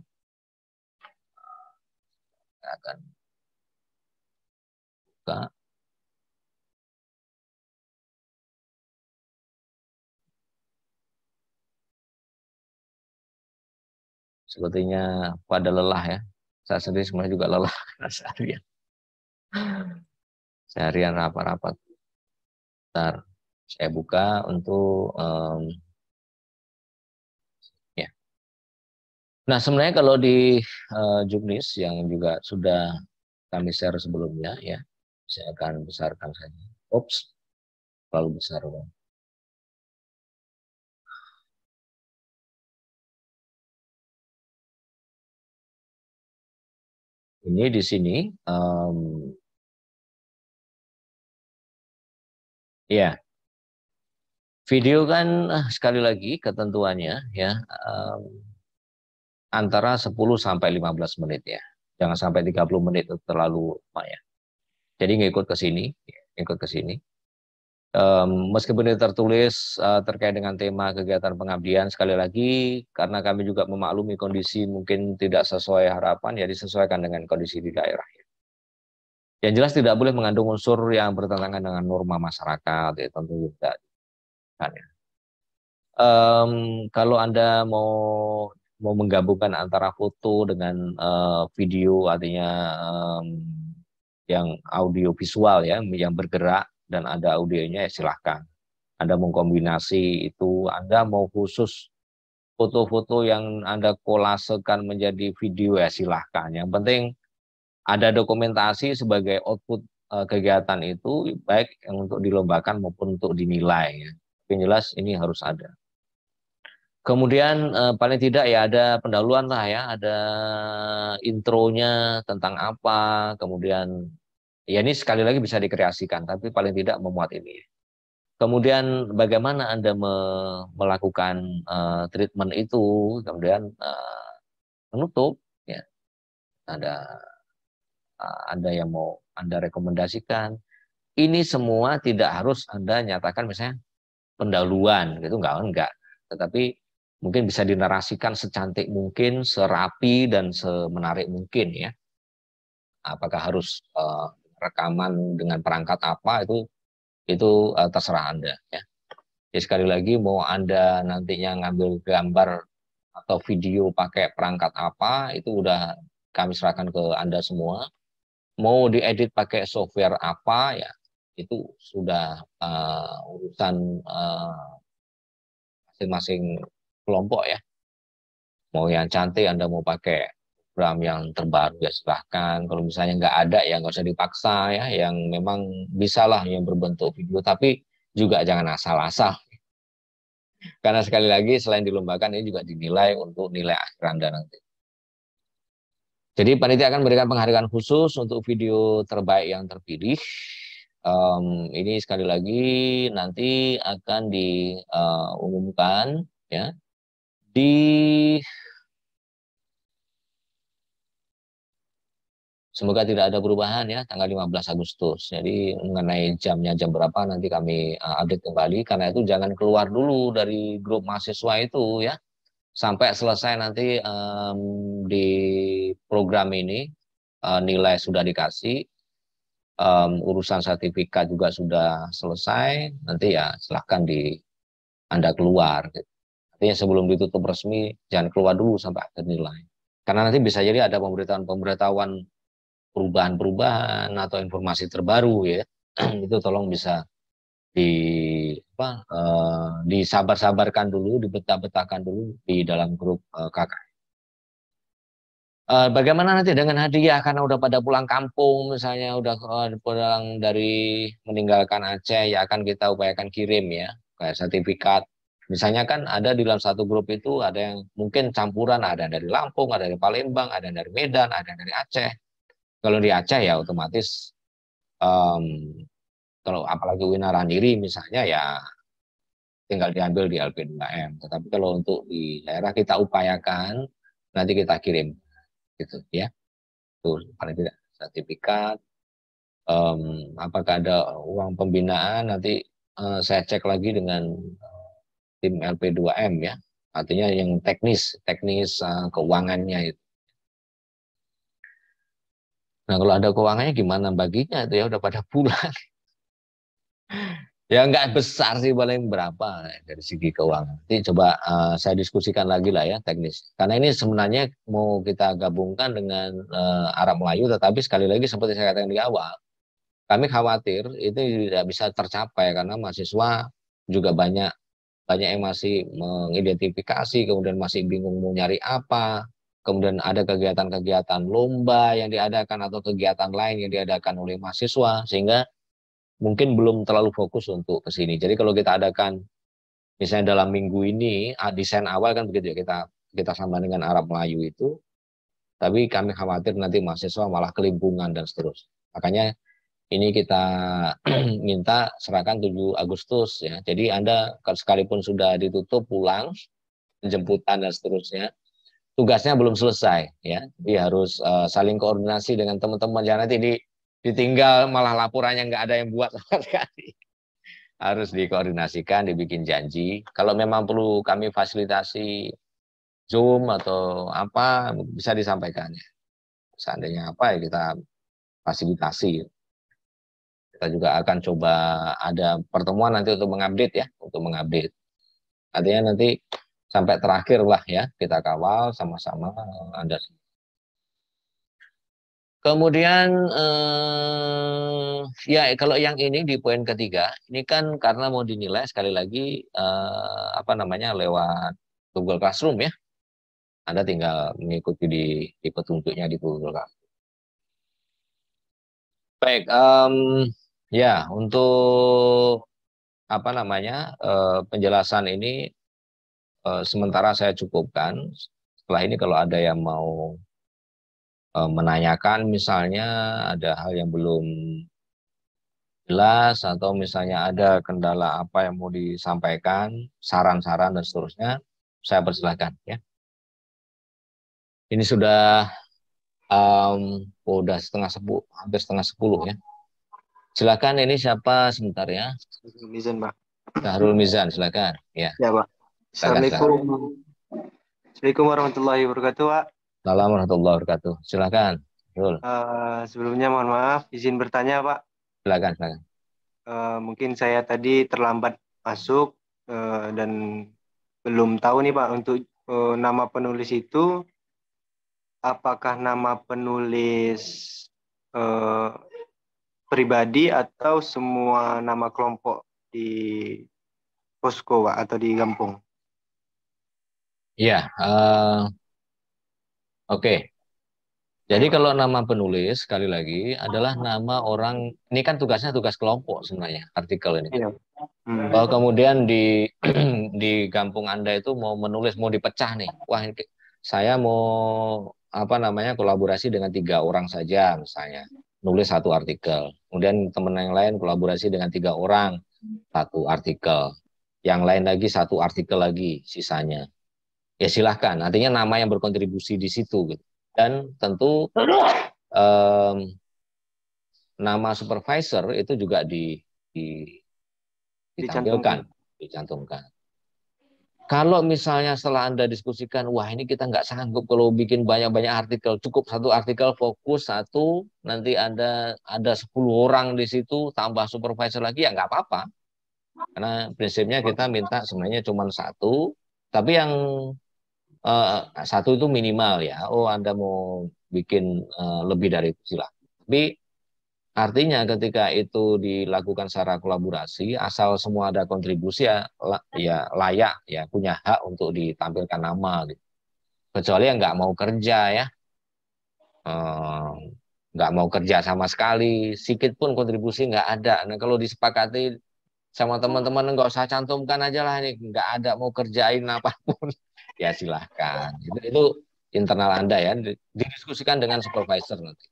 kita akan buka. Sepertinya pada lelah ya. Saya sendiri sebenarnya juga lelah seharian. Seharian rapat-rapat. Bentar, saya buka untuk ya. Nah sebenarnya kalau di Juknis yang juga sudah kami share sebelumnya ya, saya akan besarkan saja. Oops, terlalu besar. Ini di sini, ya, video kan sekali lagi ketentuannya ya antara 10 sampai 15 menit ya, jangan sampai 30 menit itu terlalu lama ya. Jadi ngikut ke sini, ngikut ke sini. Meskipun itu tertulis terkait dengan tema kegiatan pengabdian, sekali lagi karena kami juga memaklumi kondisi mungkin tidak sesuai harapan, ya disesuaikan dengan kondisi di daerah. Yang jelas tidak boleh mengandung unsur yang bertentangan dengan norma masyarakat, ya tentu tidak. Kan, ya. Kalau Anda mau menggabungkan antara foto dengan video, artinya yang audio visual ya, yang bergerak dan ada audionya, ya silahkan. Anda mengkombinasi itu, Anda mau khusus foto-foto yang Anda kolasekan menjadi video, ya silahkan. Yang penting ada dokumentasi sebagai output kegiatan itu, baik yang untuk dilombakan maupun untuk dinilai. Ya. Yang jelas ini harus ada. Kemudian paling tidak ya ada pendahuluan lah ya, ada intronya tentang apa, kemudian ya ini sekali lagi bisa dikreasikan, tapi paling tidak memuat ini. Kemudian bagaimana Anda melakukan treatment itu, kemudian menutup, ya ada yang mau Anda rekomendasikan. Ini semua tidak harus Anda nyatakan misalnya pendahuluan, gitu enggak. Tetapi mungkin bisa dinarasikan secantik mungkin, serapi dan semenarik mungkin ya. Apakah harus rekaman dengan perangkat apa itu terserah Anda ya. Jadi sekali lagi mau Anda nantinya ngambil gambar atau video pakai perangkat apa itu udah kami serahkan ke Anda semua. Mau diedit pakai software apa ya itu sudah urusan masing-masing kelompok ya. Mau yang cantik Anda mau pakai program yang terbaru ya silahkan. Kalau misalnya nggak ada ya nggak usah dipaksa ya. Yang memang bisalah yang berbentuk video, tapi juga jangan asal-asal. Karena sekali lagi selain dilombakan ini juga dinilai untuk nilai akhir Anda nanti. Jadi panitia akan memberikan penghargaan khusus untuk video terbaik yang terpilih. Ini sekali lagi nanti akan diumumkan ya di semoga tidak ada perubahan ya tanggal 15 Agustus. Jadi mengenai jamnya jam berapa nanti kami update kembali. Karena itu jangan keluar dulu dari grup mahasiswa itu ya sampai selesai nanti di program ini nilai sudah dikasih. Urusan sertifikat juga sudah selesai, nanti ya silahkan Anda keluar. Artinya sebelum ditutup resmi, jangan keluar dulu sampai akhir nilai. Karena nanti bisa jadi ada pemberitahuan perubahan-perubahan atau informasi terbaru ya. Itu tolong bisa disabar-sabarkan dulu, dibetah-betahkan dulu di dalam grup kakak. Bagaimana nanti dengan hadiah karena udah pada pulang kampung misalnya udah pulang dari meninggalkan Aceh ya akan kita upayakan kirim ya kayak sertifikat. Misalnya kan ada di dalam satu grup itu ada yang mungkin campuran, ada dari Lampung, ada dari Palembang, ada dari Medan, ada dari Aceh. Kalau di Aceh ya otomatis kalau apalagi Winarandiri misalnya ya tinggal diambil di LP2M. Tetapi kalau untuk di daerah kita upayakan nanti kita kirim gitu ya. Tuh, paling tidak sertifikat. Apakah ada uang pembinaan nanti saya cek lagi dengan tim LP2M ya. Artinya yang teknis keuangannya itu. Nah kalau ada keuangannya gimana baginya itu ya udah pada pulang. Ya nggak besar sih paling berapa dari segi keuangan. Nanti coba saya diskusikan lagi lah ya teknis. Karena ini sebenarnya mau kita gabungkan dengan Arab Melayu, tetapi sekali lagi seperti saya katakan di awal, kami khawatir itu tidak bisa tercapai karena mahasiswa juga banyak yang masih mengidentifikasi, kemudian masih bingung mau nyari apa, kemudian ada kegiatan-kegiatan lomba yang diadakan atau kegiatan lain yang diadakan oleh mahasiswa, sehingga mungkin belum terlalu fokus untuk ke sini. Jadi kalau kita adakan misalnya dalam minggu ini desain awal kan begitu ya kita sama dengan Arab Melayu itu, tapi kami khawatir nanti mahasiswa malah kelimpungan dan seterusnya. Makanya ini kita minta serahkan 7 Agustus ya. Jadi Anda sekalipun sudah ditutup pulang penjemputan dan seterusnya, tugasnya belum selesai ya. Jadi harus saling koordinasi dengan teman-teman, jangan nanti ditinggal malah laporannya nggak ada yang buat sama sekali. harus dikoordinasikan, dibikin janji. Kalau memang perlu kami fasilitasi Zoom atau apa, bisa disampaikan ya. Seandainya apa ya kita fasilitasi. Kita juga akan coba ada pertemuan nanti untuk mengupdate ya, untuk mengupdate. Artinya nanti sampai terakhir lah ya, kita kawal sama-sama Anda. Kemudian ya kalau yang ini di poin ketiga, ini kan karena mau dinilai sekali lagi apa namanya lewat Google Classroom ya. Anda tinggal mengikuti di petunjuknya di Google Classroom. Baik, ya untuk apa namanya penjelasan ini sementara saya cukupkan. Setelah ini kalau ada yang mau menanyakan misalnya ada hal yang belum jelas atau misalnya ada kendala apa yang mau disampaikan, saran-saran dan seterusnya, saya persilahkan ya. Ini sudah udah hampir setengah 10 ya. Silakan ini siapa sebentar ya? Mizan, Pak. Syahrul Mizan, silakan. Ya. Ya, Pak. Assalamualaikum. Assalamualaikum warahmatullahi wabarakatuh, Pak. Assalamualaikum warahmatullahi wabarakatuh. Silakan. Sebelumnya mohon maaf, izin bertanya, Pak. Silakan, silakan. Mungkin saya tadi terlambat masuk dan belum tahu nih, Pak, untuk nama penulis itu apakah nama penulis pribadi atau semua nama kelompok di posko, Pak, atau di kampung? Iya, oke. Jadi kalau nama penulis sekali lagi adalah nama orang, ini kan tugasnya tugas kelompok sebenarnya artikel ini. Iya. Kalau kemudian di di kampung Anda itu mau menulis, mau dipecah nih, wah saya mau apa namanya kolaborasi dengan 3 orang saja misalnya, nulis 1 artikel. Kemudian teman yang lain kolaborasi dengan 3 orang, 1 artikel. Yang lain lagi 1 artikel lagi sisanya. Ya silahkan, artinya nama yang berkontribusi di situ gitu. Dan tentu nama supervisor itu juga ditampilkan, dicantumkan. Kalau misalnya setelah Anda diskusikan, wah ini kita nggak sanggup kalau bikin banyak-banyak artikel, cukup 1 artikel fokus 1, nanti ada 10 orang di situ, tambah supervisor lagi, ya nggak apa-apa. Karena prinsipnya kita minta sebenarnya cuma 1, tapi yang 1 itu minimal ya. Oh Anda mau bikin lebih dari itu silahkan. Tapi artinya ketika itu dilakukan secara kolaborasi, asal semua ada kontribusi ya layak ya punya hak untuk ditampilkan nama gitu. Kecuali yang nggak mau kerja ya, nggak mau kerja sama sekali, sedikit pun kontribusi nggak ada. Nah kalau disepakati sama teman-teman nggak usah cantumkan aja lah ini nggak ada mau kerjain apapun, ya silahkan. Itu internal Anda ya, didiskusikan dengan supervisor nanti.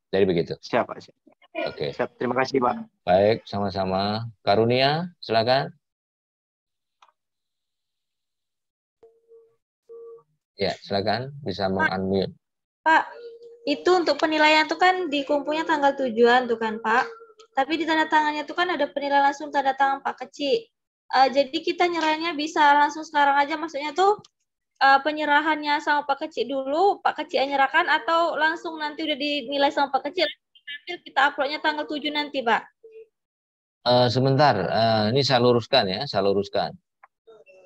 Jadi begitu. Siap, Pak. Oke. Siap, terima kasih, Pak. Baik, sama-sama. Karunia, silakan. Ya, silakan bisa meng-unmute. Pak, itu untuk penilaian itu kan dikumpulnya tanggal 7-an tuh kan, Pak. Tapi di tanda tangannya itu kan ada penilaian langsung tanda tangan Pak Kecil. Jadi kita nyerahnya bisa langsung sekarang aja, maksudnya tuh penyerahannya sama Pak Kecil dulu, Pak Kecil nyerahkan atau langsung nanti udah dinilai sama Pak Kecil, kita uploadnya tanggal 7 nanti, Pak. Sebentar, ini saya luruskan ya, saya luruskan.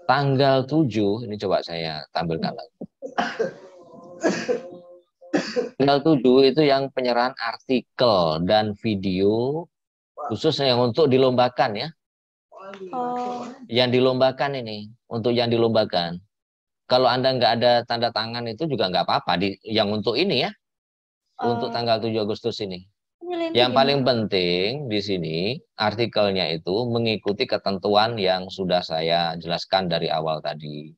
Tanggal 7, ini coba saya tampilkan lagi. Tanggal 7 itu yang penyerahan artikel dan video khusus yang untuk dilombakan ya. Oh. Yang dilombakan ini, untuk yang dilombakan. Kalau Anda nggak ada tanda tangan itu juga nggak apa-apa, yang untuk ini ya, untuk tanggal 7 Agustus ini. Yang paling penting di sini, artikelnya itu mengikuti ketentuan yang sudah saya jelaskan dari awal tadi.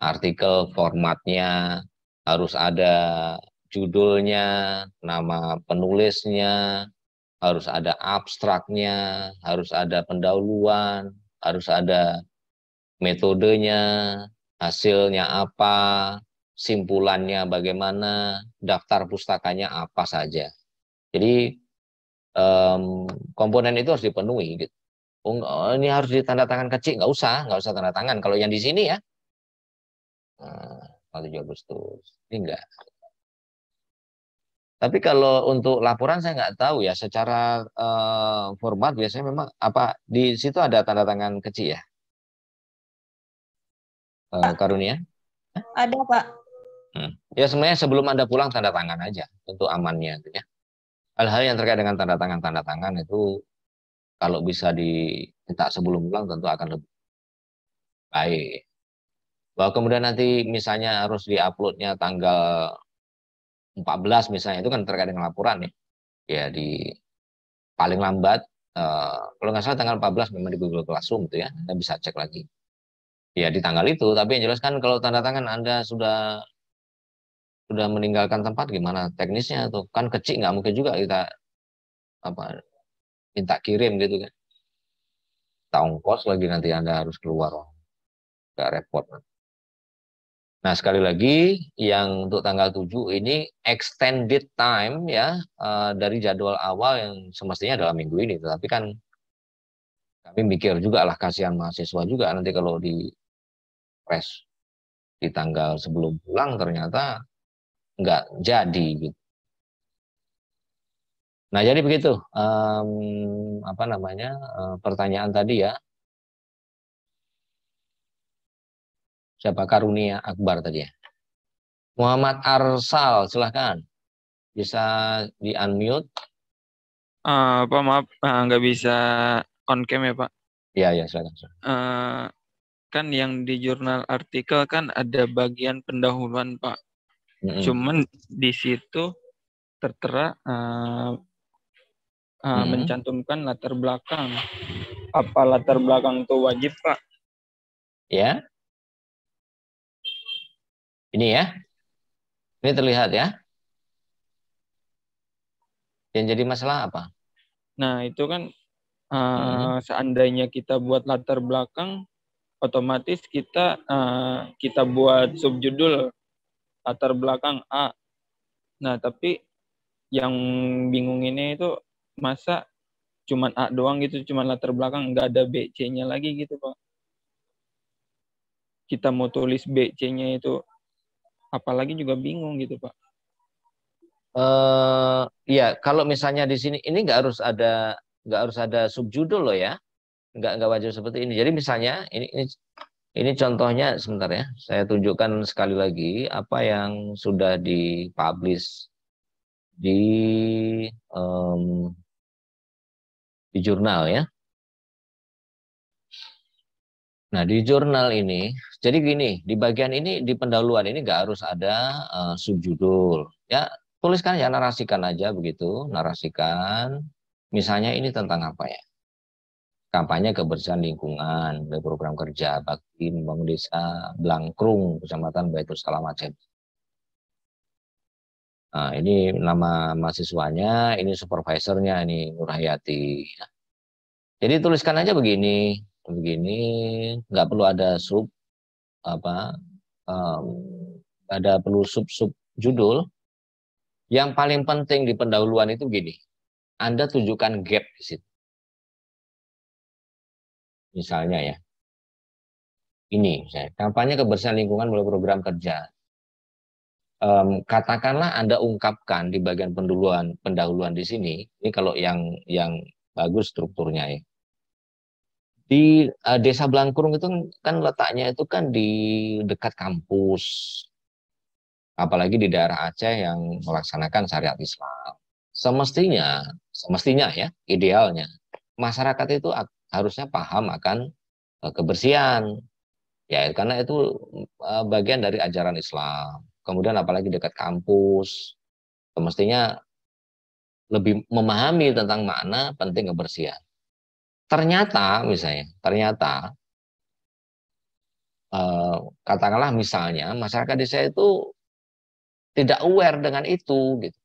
Artikel formatnya harus ada judulnya, nama penulisnya, harus ada abstraknya, harus ada pendahuluan, harus ada metodenya, hasilnya apa, simpulannya bagaimana, daftar pustakanya apa saja. Jadi komponen itu harus dipenuhi. Gitu. Oh, ini harus ditandatangan kecil, nggak usah tanda tangan. Kalau yang di sini ya, nah, 7 Agustus, ini enggak. Tapi kalau untuk laporan saya nggak tahu ya, secara format biasanya memang apa di situ ada tanda tangan kecil ya, Karunia? Ada, Pak. Ya sebenarnya sebelum Anda pulang tanda tangan aja untuk amannya, gitu ya. Hal-hal yang terkait dengan tanda tangan itu kalau bisa diminta sebelum pulang tentu akan lebih baik. Bahwa kemudian nanti misalnya harus diuploadnya tanggal 14 misalnya, itu kan terkait dengan laporan ya. Ya di paling lambat, kalau nggak salah tanggal 14 memang di Google Classroom itu ya, Anda bisa cek lagi. Ya di tanggal itu, tapi yang jelas kan kalau tanda tangan Anda sudah meninggalkan tempat gimana teknisnya tuh, kan kecil nggak mungkin juga kita apa minta kirim gitu kan. Tak ongkos lagi nanti Anda harus keluar, nggak repot. Nah, sekali lagi yang untuk tanggal 7 ini extended time ya, dari jadwal awal yang semestinya adalah minggu ini. Tetapi kan kami mikir juga lah, kasihan mahasiswa juga nanti kalau di press di tanggal sebelum pulang ternyata nggak jadi gitu. Nah, jadi begitu apa namanya pertanyaan tadi ya. Siapa? Karunia Akbar tadi ya. Muhammad Arsal, silahkan. Bisa di-unmute. Pak maaf, nggak bisa on cam ya Pak. Iya, ya silakan. Kan yang di jurnal artikel kan ada bagian pendahuluan Pak. Cuman di situ tertera mencantumkan latar belakang. Apa latar belakang itu wajib Pak? Ya. Ini ya. Ini terlihat ya. Yang jadi masalah apa? Nah, itu kan seandainya kita buat latar belakang, otomatis kita buat subjudul latar belakang A. Nah, tapi yang bingung ini itu masa cuman A doang gitu, cuman latar belakang, nggak ada B, C-nya lagi gitu, Pak. Kita mau tulis B, C-nya itu apalagi juga bingung gitu, Pak. Ya, kalau misalnya di sini ini nggak harus ada subjudul loh ya. Nggak wajib seperti ini. Jadi misalnya ini contohnya sebentar ya. Saya tunjukkan sekali lagi apa yang sudah dipublish di jurnal ya. Nah, di jurnal ini, jadi gini, di bagian ini, di pendahuluan ini nggak harus ada subjudul. Ya, tuliskan ya, narasikan aja begitu, narasikan. Misalnya ini tentang apa ya? Kampanye kebersihan lingkungan, dari program kerja bakti membangun desa Blangkrung, Kecamatan Baitul Salam Aceh. Nah, ini nama mahasiswanya, ini supervisornya, ini Nur Hayati. Jadi tuliskan aja begini, nggak perlu ada ada perlu sub judul. Yang paling penting di pendahuluan itu gini, Anda tunjukkan gap di situ. Misalnya ya, ini misalnya, kampanye kebersihan lingkungan melalui program kerja. Katakanlah Anda ungkapkan di bagian pendahuluan di sini, ini kalau yang bagus strukturnya ya. Di Desa Blangkrung itu kan letaknya itu kan di dekat kampus. Apalagi di daerah Aceh yang melaksanakan syariat Islam. Semestinya ya, idealnya. Masyarakat itu harusnya paham akan kebersihan. Ya, karena itu bagian dari ajaran Islam. Kemudian apalagi dekat kampus. Semestinya lebih memahami tentang makna penting kebersihan. Ternyata katakanlah misalnya masyarakat desa itu tidak aware dengan itu gitu.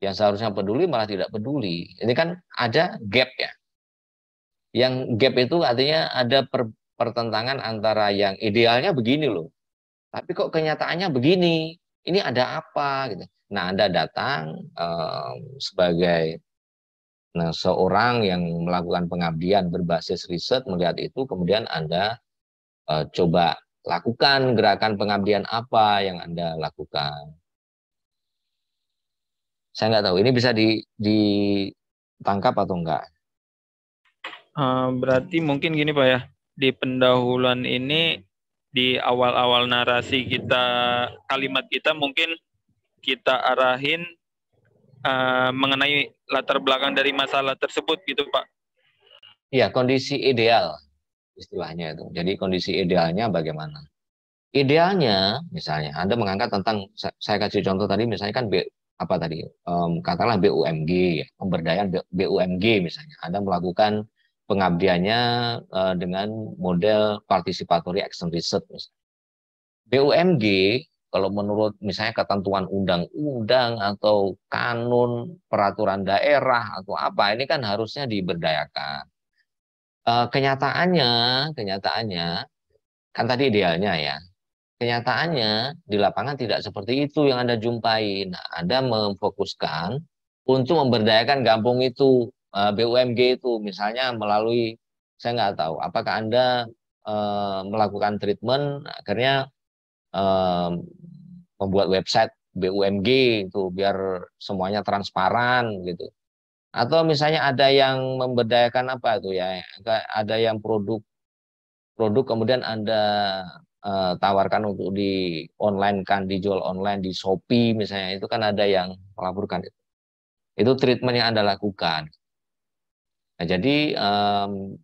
Yang seharusnya peduli malah tidak peduli. Ini kan ada gap ya. Yang gap itu artinya ada pertentangan antara yang idealnya begini loh. Tapi kok kenyataannya begini. Ini ada apa gitu. Nah, Anda datang sebagai Nah, seorang yang melakukan pengabdian berbasis riset melihat itu, kemudian Anda coba lakukan gerakan pengabdian apa yang Anda lakukan. Saya nggak tahu, ini bisa ditangkap atau enggak. Berarti mungkin gini Pak ya, di pendahuluan ini, di awal-awal narasi kita, kalimat kita mungkin kita arahin mengenai latar belakang dari masalah tersebut gitu Pak. Iya, kondisi ideal istilahnya itu. Jadi kondisi idealnya bagaimana? Idealnya, misalnya Anda mengangkat tentang, saya kasih contoh tadi, misalnya kan apa tadi, katakanlah BUMG, pemberdayaan BUMG misalnya. Anda melakukan pengabdiannya dengan model participatory action research. Misalnya. BUMG, kalau menurut misalnya ketentuan undang-undang atau kanun peraturan daerah atau apa, ini kan harusnya diberdayakan. Kenyataannya, kan tadi idealnya ya. Kenyataannya di lapangan tidak seperti itu yang Anda jumpai. Nah, Anda memfokuskan untuk memberdayakan kampung itu, BUMG itu, misalnya melalui, saya nggak tahu, apakah Anda melakukan treatment, akhirnya membuat website BUMG itu biar semuanya transparan gitu. Atau misalnya ada yang memberdayakan apa itu ya, ada yang produk kemudian Anda tawarkan untuk di online kan, dijual online di Shopee misalnya, itu kan ada yang melaporkan itu. Itu treatment yang Anda lakukan. Nah, jadi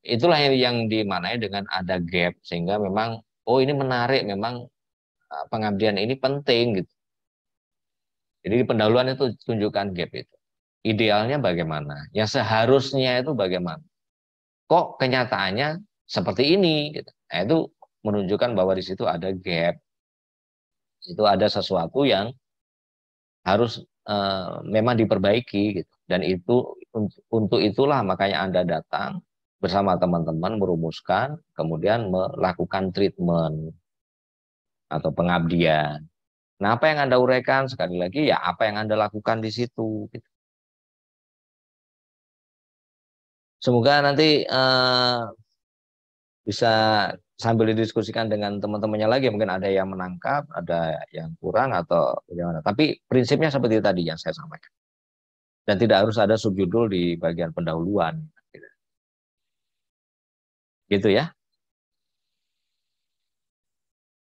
itulah yang dimaknai dengan ada gap, sehingga memang oh ini menarik, memang pengabdian ini penting gitu. Jadi di pendahuluan itu tunjukkan gap itu. Idealnya bagaimana? Yang seharusnya itu bagaimana? Kok kenyataannya seperti ini gitu. Nah, itu menunjukkan bahwa di situ ada gap. Itu ada sesuatu yang harus memang diperbaiki gitu. Dan itu untuk itulah makanya Anda datang bersama teman-teman merumuskan, kemudian melakukan treatment atau pengabdian. Nah, apa yang Anda uraikan sekali lagi ya apa yang Anda lakukan di situ gitu. Semoga nanti bisa sambil didiskusikan dengan teman-temannya lagi, mungkin ada yang menangkap, ada yang kurang atau bagaimana. Tapi prinsipnya seperti tadi yang saya sampaikan. Dan tidak harus ada subjudul di bagian pendahuluan. Gitu ya.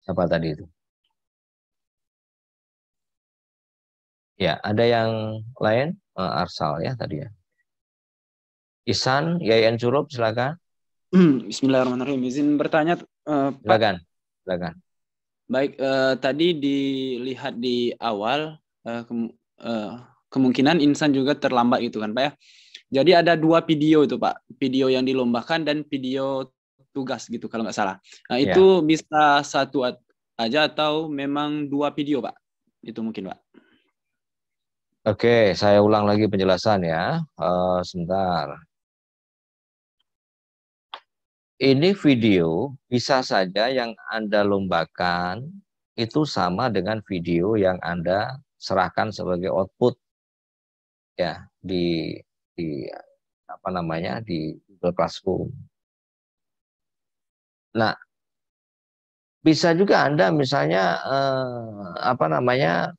Siapa tadi itu? Ya, ada yang lain? Arsal ya tadi ya. Ihsan, Yayan Curup, silakan. Bismillahirrahmanirrahim. Izin bertanya, Pak. Silakan. Baik, tadi dilihat di awal kemungkinan insan juga terlambat gitu kan, Pak ya. Jadi ada 2 video itu, Pak. Video yang dilombakan dan video tugas gitu kalau nggak salah. Nah, itu bisa satu aja atau memang 2 video, Pak? Itu mungkin, Pak. Oke, saya ulang lagi penjelasan ya. Sebentar. Ini video bisa saja yang Anda lombakan itu sama dengan video yang Anda serahkan sebagai output ya di apa namanya di Google Classroom. Nah, bisa juga Anda misalnya apa namanya,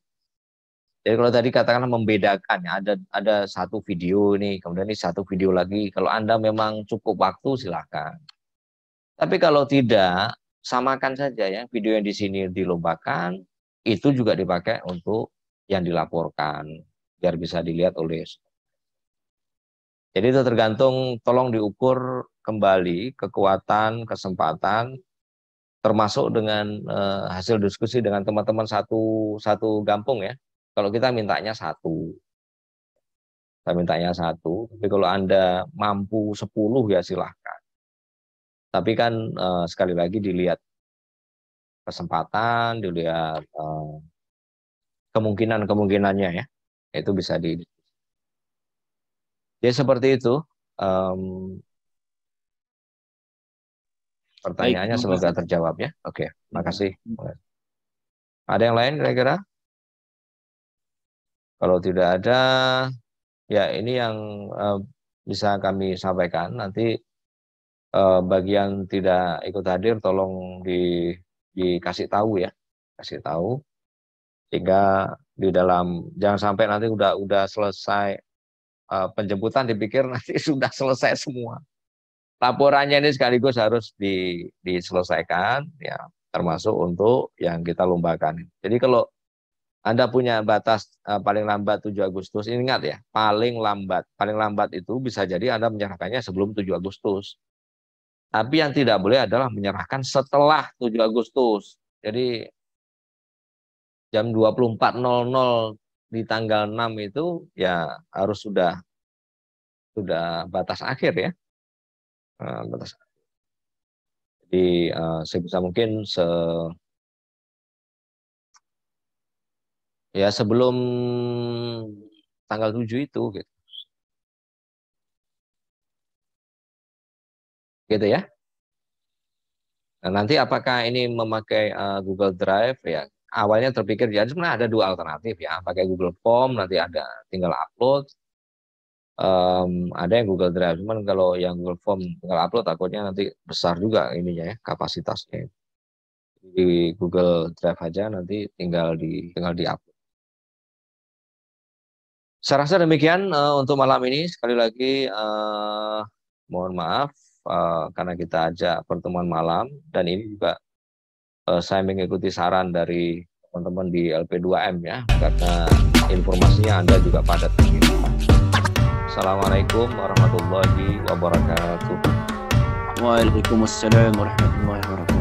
jadi kalau tadi katakanlah membedakan, ada satu video ini, kemudian ini satu video lagi. Kalau Anda memang cukup waktu silahkan. Tapi kalau tidak, samakan saja ya, video yang di sini dilombakan, itu juga dipakai untuk yang dilaporkan, biar bisa dilihat oleh. Jadi itu tergantung, tolong diukur kembali kekuatan, kesempatan, termasuk dengan hasil diskusi dengan teman-teman satu kampung ya. Kalau kita mintanya 1, tapi kalau Anda mampu 10 ya silahkan. Tapi kan sekali lagi dilihat kesempatan, dilihat kemungkinannya ya, itu bisa ya seperti itu. Pertanyaannya semoga terjawab ya. Oke, makasih. Ada yang lain kira-kira? Kalau tidak ada, ya ini yang bisa kami sampaikan. Nanti bagi yang tidak ikut hadir tolong dikasih tahu ya, kasih tahu, sehingga di dalam jangan sampai nanti udah selesai penjemputan dipikir nanti sudah selesai semua. Laporannya ini sekaligus harus diselesaikan ya, termasuk untuk yang kita lombakan. Jadi kalau Anda punya batas paling lambat 7 Agustus, ingat ya, paling lambat itu bisa jadi Anda menyerahkannya sebelum 7 Agustus. Tapi yang tidak boleh adalah menyerahkan setelah 7 Agustus. Jadi jam 24.00 di tanggal 6 itu ya harus sudah batas akhir ya. Batas. Jadi sebisa mungkin sebelum tanggal 7 itu gitu. Gitu ya. Nah, nanti apakah ini memakai Google Drive ya? Awalnya terpikir ya sebenarnya ada 2 alternatif ya, pakai Google Form nanti ada tinggal upload. Ada yang Google Drive, cuman kalau yang Google Form tinggal upload takutnya nanti besar juga ininya ya, kapasitasnya. Di Google Drive aja nanti tinggal di-upload. Saya rasa demikian untuk malam ini. Sekali lagi mohon maaf karena kita ajak pertemuan malam, dan ini juga saya mengikuti saran dari teman-teman di LP2M ya, karena informasinya Anda juga padat. Assalamualaikum warahmatullahi wabarakatuh. Waalaikumsalam warahmatullahi wabarakatuh.